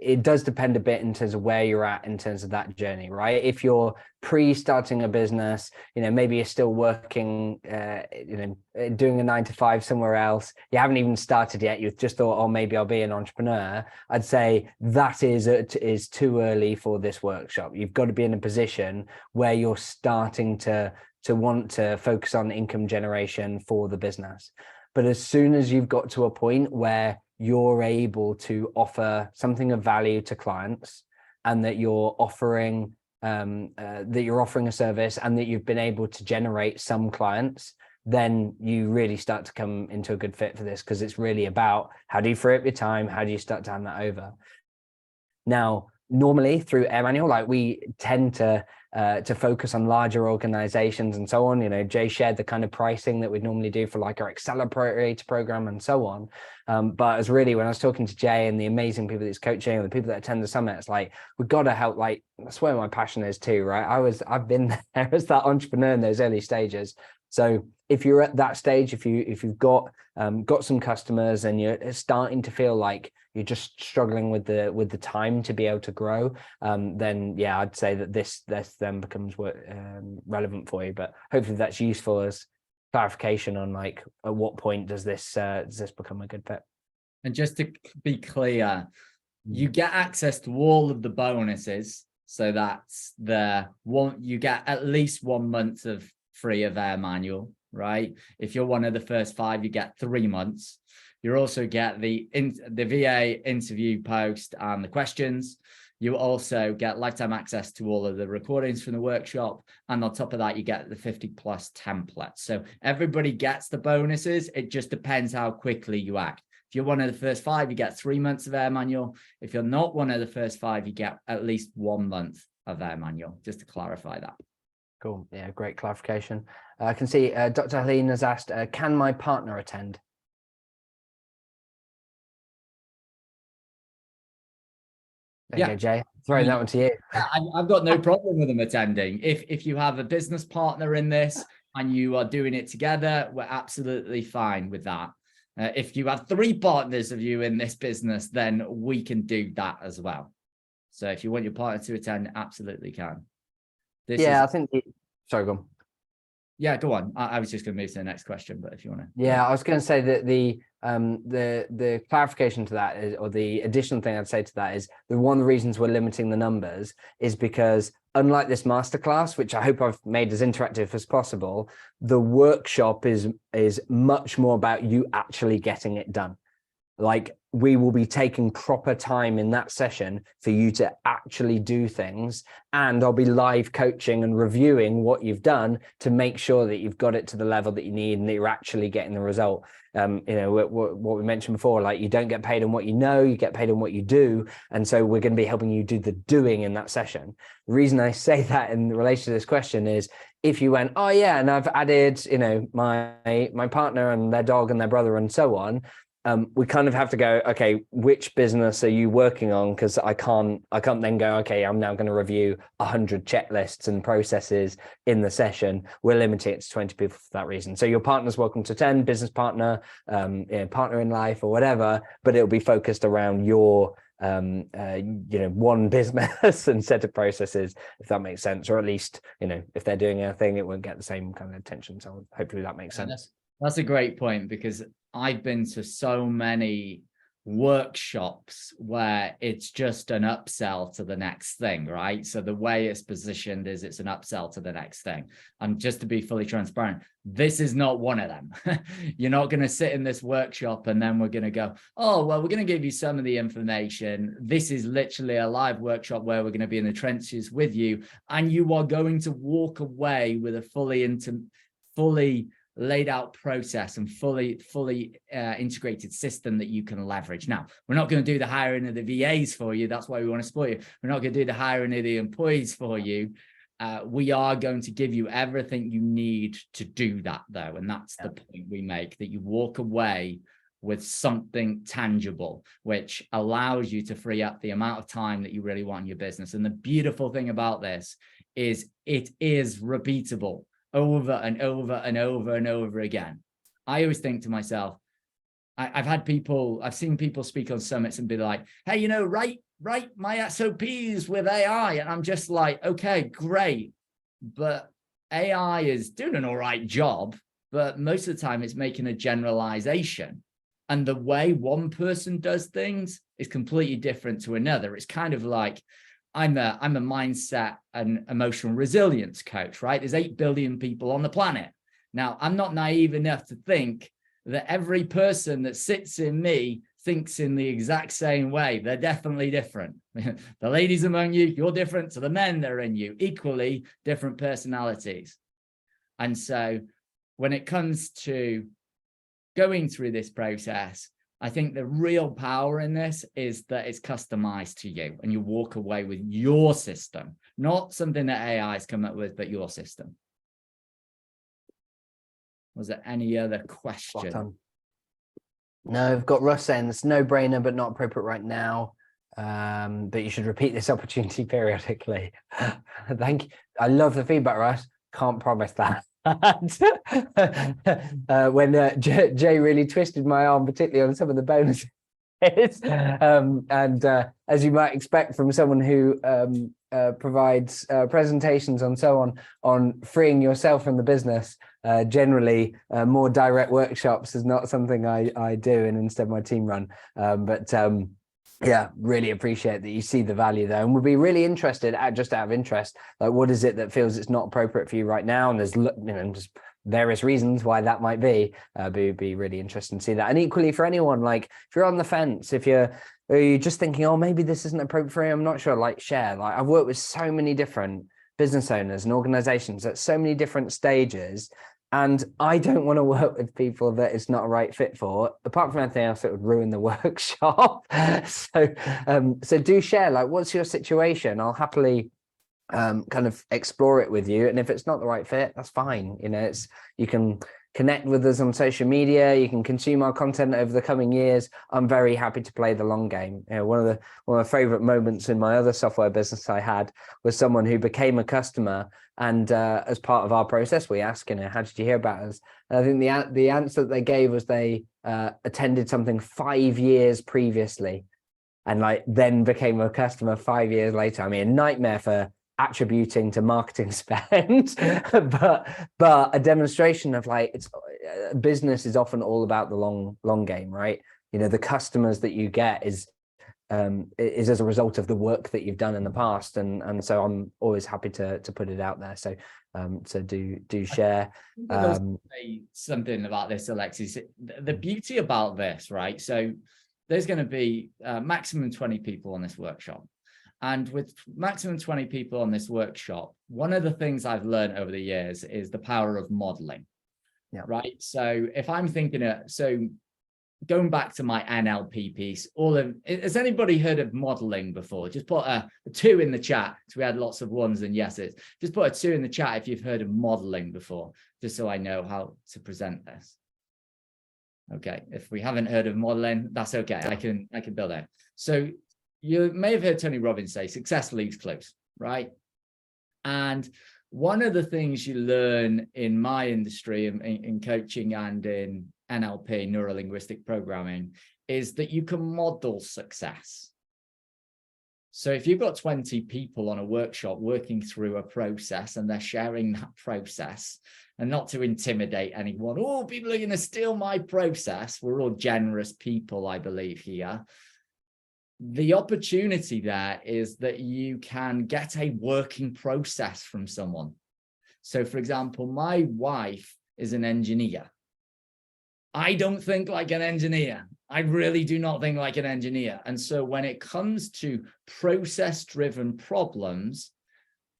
it does depend a bit in terms of where you're at in terms of that journey, right? If you're pre-starting a business, maybe you're still working, doing a 9 to 5 somewhere else. You haven't even started yet. You've just thought, oh, maybe I'll be an entrepreneur. I'd say that is too early for this workshop. You've got to be in a position where you're starting to want to focus on income generation for the business. But as soon as you've got to a point where you're able to offer something of value to clients, and that you're offering a service, and that you've been able to generate some clients, then you really start to come into a good fit for this, because it's really about how do you free up your time, how do you start to hand that over. Now, normally through Air Manual, like we tend to focus on larger organizations and so on. Jay shared the kind of pricing that we'd normally do for like our accelerator program and so on. But it's really, when I was talking to Jay and the amazing people that's coaching and the people that attend the summit, it's like, we've got to help. Like, that's where my passion is too, right? I've been there as that entrepreneur in those early stages. So if you're at that stage, if you've got some customers and you're starting to feel like you're just struggling with the time to be able to grow, then yeah, I'd say that this then becomes relevant for you. But hopefully that's useful as clarification on like at what point does this become a good fit. And just to be clear, you get access to all of the bonuses. So that's you get at least 1 month of free of Air Manual, right? If you're one of the first 5, you get 3 months. You also get the VA interview post and the questions. You also get lifetime access to all of the recordings from the workshop. And on top of that, you get the 50+ templates. So everybody gets the bonuses. It just depends how quickly you act. If you're one of the first 5, you get 3 months of Air Manual. If you're not one of the first 5, you get at least 1 month of Air Manual, just to clarify that. Cool. Yeah, great clarification. I can see Dr. Helene has asked, can my partner attend? Okay, Jay, throwing that one to you. I've got no problem with them attending. If you have a business partner in this and you are doing it together, we're absolutely fine with that. If you have 3 partners of you in this business, then we can do that as well. So if you want your partner to attend, absolutely can. I think. Sorry, go on. Yeah, go on. I was just going to move to the next question, but if you want to. Yeah, I was going to say that the clarification to that is, or the additional thing I'd say to that is, the one of the reasons we're limiting the numbers is because, unlike this masterclass, which I hope I've made as interactive as possible, the workshop is much more about you actually getting it done. like we will be taking proper time in that session for you to actually do things. And I'll be live coaching and reviewing what you've done to make sure that you've got it to the level that you need and that you're actually getting the result. You know, what we mentioned before, like you don't get paid on what you know, you get paid on what you do. And so we're going to be helping you do the doing in that session. The reason I say that in relation to this question is if you went, oh yeah, and I've added, you know, my partner and their dog and their brother and so on, we kind of have to go, okay, which business are you working on? Because I can't then go, okay, I'm now going to review 100 checklists and processes in the session. We're limiting it to 20 people for that reason. So your partner's welcome to 10, business partner, you know, partner in life or whatever, but it'll be focused around your you know, one business and set of processes, if that makes sense, or at least, you know, if they're doing a thing, it won't get the same kind of attention. So hopefully that makes sense. That's a great point, because I've been to so many workshops where it's just an upsell to the next thing, right? So the way it's positioned is it's an upsell to the next thing. And just to be fully transparent, this is not one of them. You're not going to sit in this workshop and then we're going to go, oh, well, we're going to give you some of the information. This is literally a live workshop where we're going to be in the trenches with you. And you are going to walk away with a fully laid out process and fully integrated system that you can leverage. Now, we're not going to do the hiring of the VAs for you. That's why we want to support you. We're not going to do the hiring of the employees for you. We are going to give you everything you need to do that, though. And that's the point we make, that you walk away with something tangible, which allows you to free up the amount of time that you really want in your business. And the beautiful thing about this is it is repeatable over and over and over and over again. I always think to myself, I've seen people speak on summits and be like, hey, you know, write my SOPs with AI. And I'm just like, okay, great. But AI is doing an all right job, but most of the time it's making a generalization. And the way one person does things is completely different to another. It's kind of like, I'm a mindset and emotional resilience coach, right? There's 8 billion people on the planet. Now, I'm not naive enough to think that every person that sits in me thinks in the exact same way. They're definitely different. The ladies among you, you're different to the men that are in you, equally different personalities. And so when it comes to going through this process, I think the real power in this is that it's customized to you and you walk away with your system, not something that AI has come up with, but your system. Was there any other question? No, I've got Russ saying it's no brainer, but not appropriate right now. But you should repeat this opportunity periodically. Thank you. I love the feedback, Russ. Can't promise that. When Jay really twisted my arm, particularly on some of the bonuses. And as you might expect from someone who provides presentations and so on freeing yourself from the business, generally more direct workshops is not something I do, and instead my team run. Yeah, really appreciate that you see the value there, and would be really interested, just out of interest, like what is it that feels it's not appropriate for you right now, and there's, you know, just various reasons why that might be. Be really interesting to see that. And equally for anyone, like if you're on the fence, if you're just thinking, oh, maybe this isn't appropriate for me, I'm not sure, like share. Like I've worked with so many different business owners and organizations at so many different stages, and I don't want to work with people that it's not a right fit for, apart from anything else that would ruin the workshop. So do share, like, what's your situation? I'll happily kind of explore it with you. And if it's not the right fit, that's fine. You know, you can connect with us on social media. You can consume our content over the coming years. I'm very happy to play the long game. You know, one of my favorite moments in my other software business I had was someone who became a customer, and as part of our process, we asked, you know, how did you hear about us? And I think the answer that they gave was they attended something 5 years previously, and like then became a customer 5 years later. I mean, a nightmare for attributing to marketing spend, but a demonstration of like, it's business is often all about the long game, right? You know, the customers that you get is as a result of the work that you've done in the past, and so I'm always happy to put it out there. So do share. Say something about this, Alexis. The beauty about this, right? So there's going to be maximum 20 people on this workshop. And with maximum 20 people on this workshop, one of the things I've learned over the years is the power of modeling. Yeah. Right. So if I'm thinking, so going back to my NLP piece, has anybody heard of modeling before? Just put a 2 in the chat. So we had lots of ones and yeses. Just put a 2 in the chat if you've heard of modeling before, just so I know how to present this. Okay, if we haven't heard of modeling, that's okay. I can build it. So you may have heard Tony Robbins say, success leaves clues, right? And one of the things you learn in my industry, in coaching and in NLP, neuro-linguistic programming, is that you can model success. So if you've got 20 people on a workshop working through a process and they're sharing that process, and not to intimidate anyone, oh, people are going to steal my process. We're all generous people, I believe, here. The opportunity there is that you can get a working process from someone. So, for example, my wife is an engineer. I don't think like an engineer. I really do not think like an engineer. And so when it comes to process-driven problems,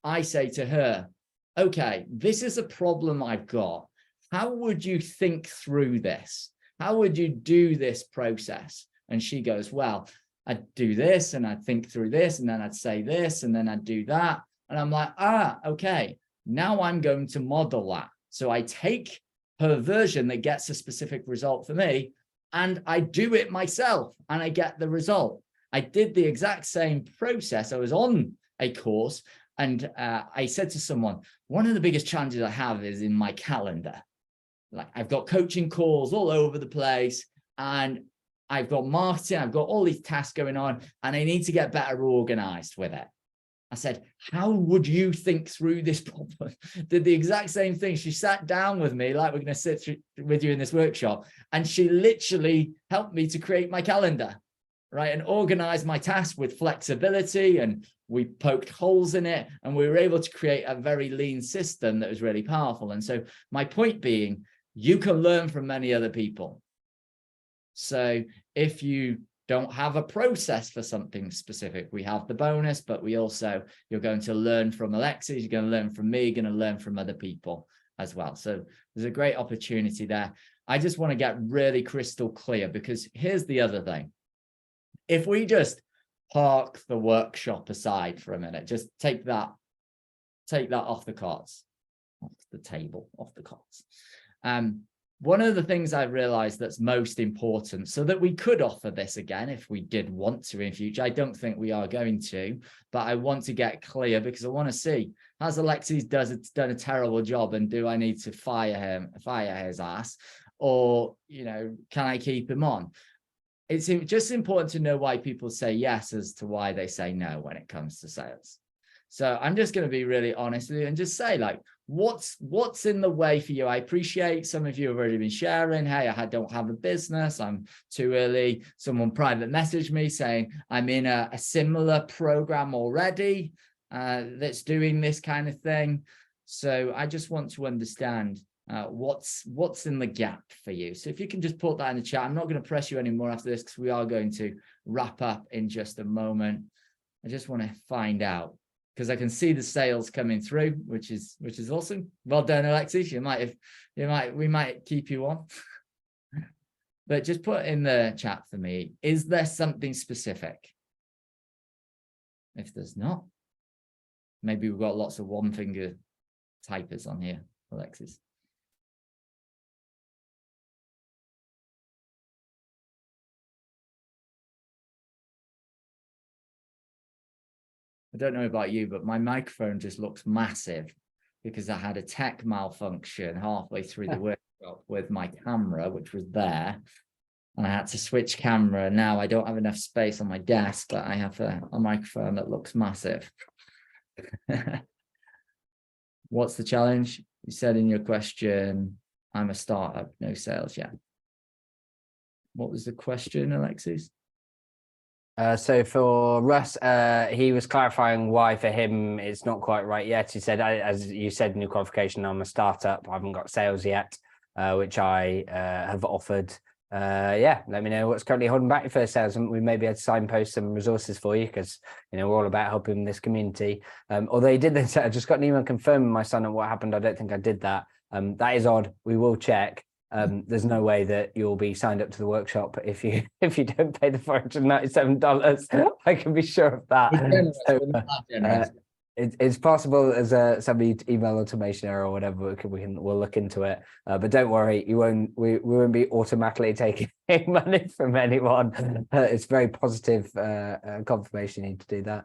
I say to her, okay, this is a problem I've got. How would you think through this? How would you do this process? And she goes, well, I'd do this and I'd think through this and then I'd say this and then I'd do that. And I'm like, okay, now I'm going to model that. So I take her version that gets a specific result for me and I do it myself and I get the result. I did the exact same process. I was on a course and I said to someone, one of the biggest challenges I have is in my calendar. Like I've got coaching calls all over the place and I've got marketing, I've got all these tasks going on and I need to get better organized with it. I said, how would you think through this problem? Did the exact same thing. She sat down with me like we're going to sit with you in this workshop. And she literally helped me to create my calendar, right? And organize my tasks with flexibility. And we poked holes in it. And we were able to create a very lean system that was really powerful. And so my point being, you can learn from many other people. So if you don't have a process for something specific, we have the bonus, but we also, you're going to learn from Alexis, you're going to learn from me, you're going to learn from other people as well. So there's a great opportunity there. I just want to get really crystal clear, because here's the other thing. If we just park the workshop aside for a minute, just take that off the cards, off the table, off the cards. One of the things I've realized that's most important, so that we could offer this again if we did want to in future. I don't think we are going to, but I want to get clear because I want to see, has Alexis done a terrible job and do I need to fire his ass, or, you know, can I keep him on? It's just important to know why people say yes as to why they say no when it comes to sales. So I'm just going to be really honest with you and just say, like, what's in the way for you? I appreciate some of you have already been sharing, hey, I don't have a business, I'm too early. Someone private messaged me saying I'm in a similar program already that's doing this kind of thing. So I just want to understand what's in the gap for you. So if you can just put that in the chat. I'm not going to press you anymore after this because we are going to wrap up in just a moment. I just want to find out, because I can see the sales coming through, which is awesome. Well done, Alexis. We might keep you on. But just put in the chat for me, is there something specific? If there's not, maybe we've got lots of one-finger typers on here, Alexis. I don't know about you, but my microphone just looks massive because I had a tech malfunction halfway through the workshop with my camera, which was there. And I had to switch camera. Now I don't have enough space on my desk, but I have a microphone that looks massive. What's the challenge? You said in your question, I'm a startup, no sales yet. What was the question, Alexis? So for Russ, he was clarifying why for him it's not quite right yet. He said, as you said in your qualification, I'm a startup. I haven't got sales yet, which I have offered yeah, let me know what's currently holding back your first sales, and we may be able to signpost some resources for you, because we're all about helping this community. Although you did this, I just got an email confirming my son and what happened. I don't think I did that. That is odd. We will check. There's no way that you'll be signed up to the workshop if you don't pay the $497. I can be sure of that. It's possible as somebody email automation error or whatever. We'll look into it. But don't worry, we won't be automatically taking money from anyone. It's very positive confirmation you need to do that.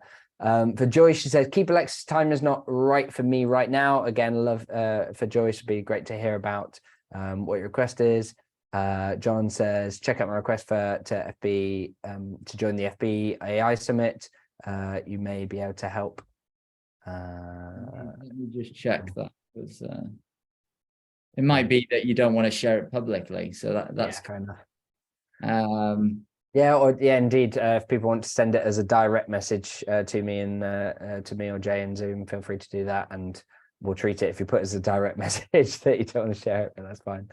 For Joyce, she says, keep Alexa's time is not right for me right now. Again, love for Joyce, it'd be great to hear about what your request is. John says, check out my request to join the FB AI Summit. You may be able to help. Let me just check that, because it might be that you don't want to share it publicly, so that's fair enough. Indeed. If people want to send it as a direct message to me or Jay in Zoom, feel free to do that, and we'll treat it if you put it as a direct message that you don't want to share it, but that's fine.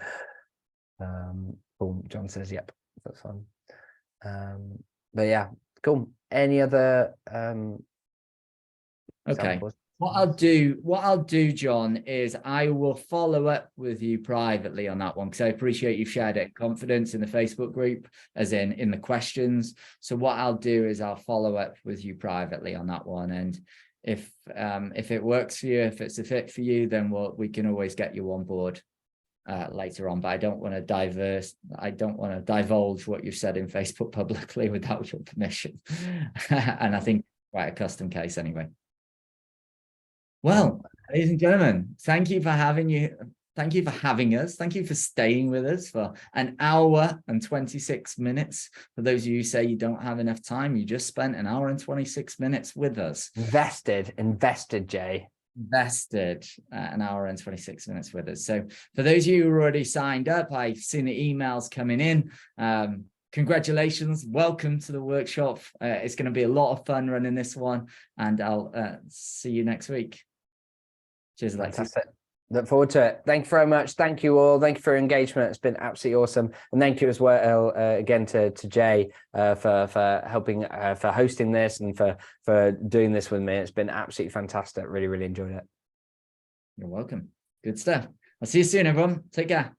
Cool. John says, yep, that's fine. But yeah, cool. Any other okay. examples? What I'll do, John, is I will follow up with you privately on that one, because I appreciate you've shared it in confidence in the Facebook group, as in the questions. So what I'll do is I'll follow up with you privately on that one, and if it works for you, if it's a fit for you, then we can always get you on board later on. But I don't want to divulge what you've said in Facebook publicly without your permission. And I think quite a custom case anyway. Well, ladies and gentlemen, thank you for having us. Thank you for staying with us for an hour and 26 minutes. For those of you who say you don't have enough time, you just spent an hour and 26 minutes with us. Invested, Jay. Invested an hour and 26 minutes with us. So for those of you who are already signed up, I've seen the emails coming in. Congratulations. Welcome to the workshop. It's going to be a lot of fun running this one, and I'll see you next week. Cheers, Alexis. Look forward to it. Thank you very much. Thank you all. Thank you for your engagement. It's been absolutely awesome. And thank you as well, again, to Jay for helping, for hosting this, and for doing this with me. It's been absolutely fantastic. Really, really enjoyed it. You're welcome. Good stuff. I'll see you soon, everyone. Take care.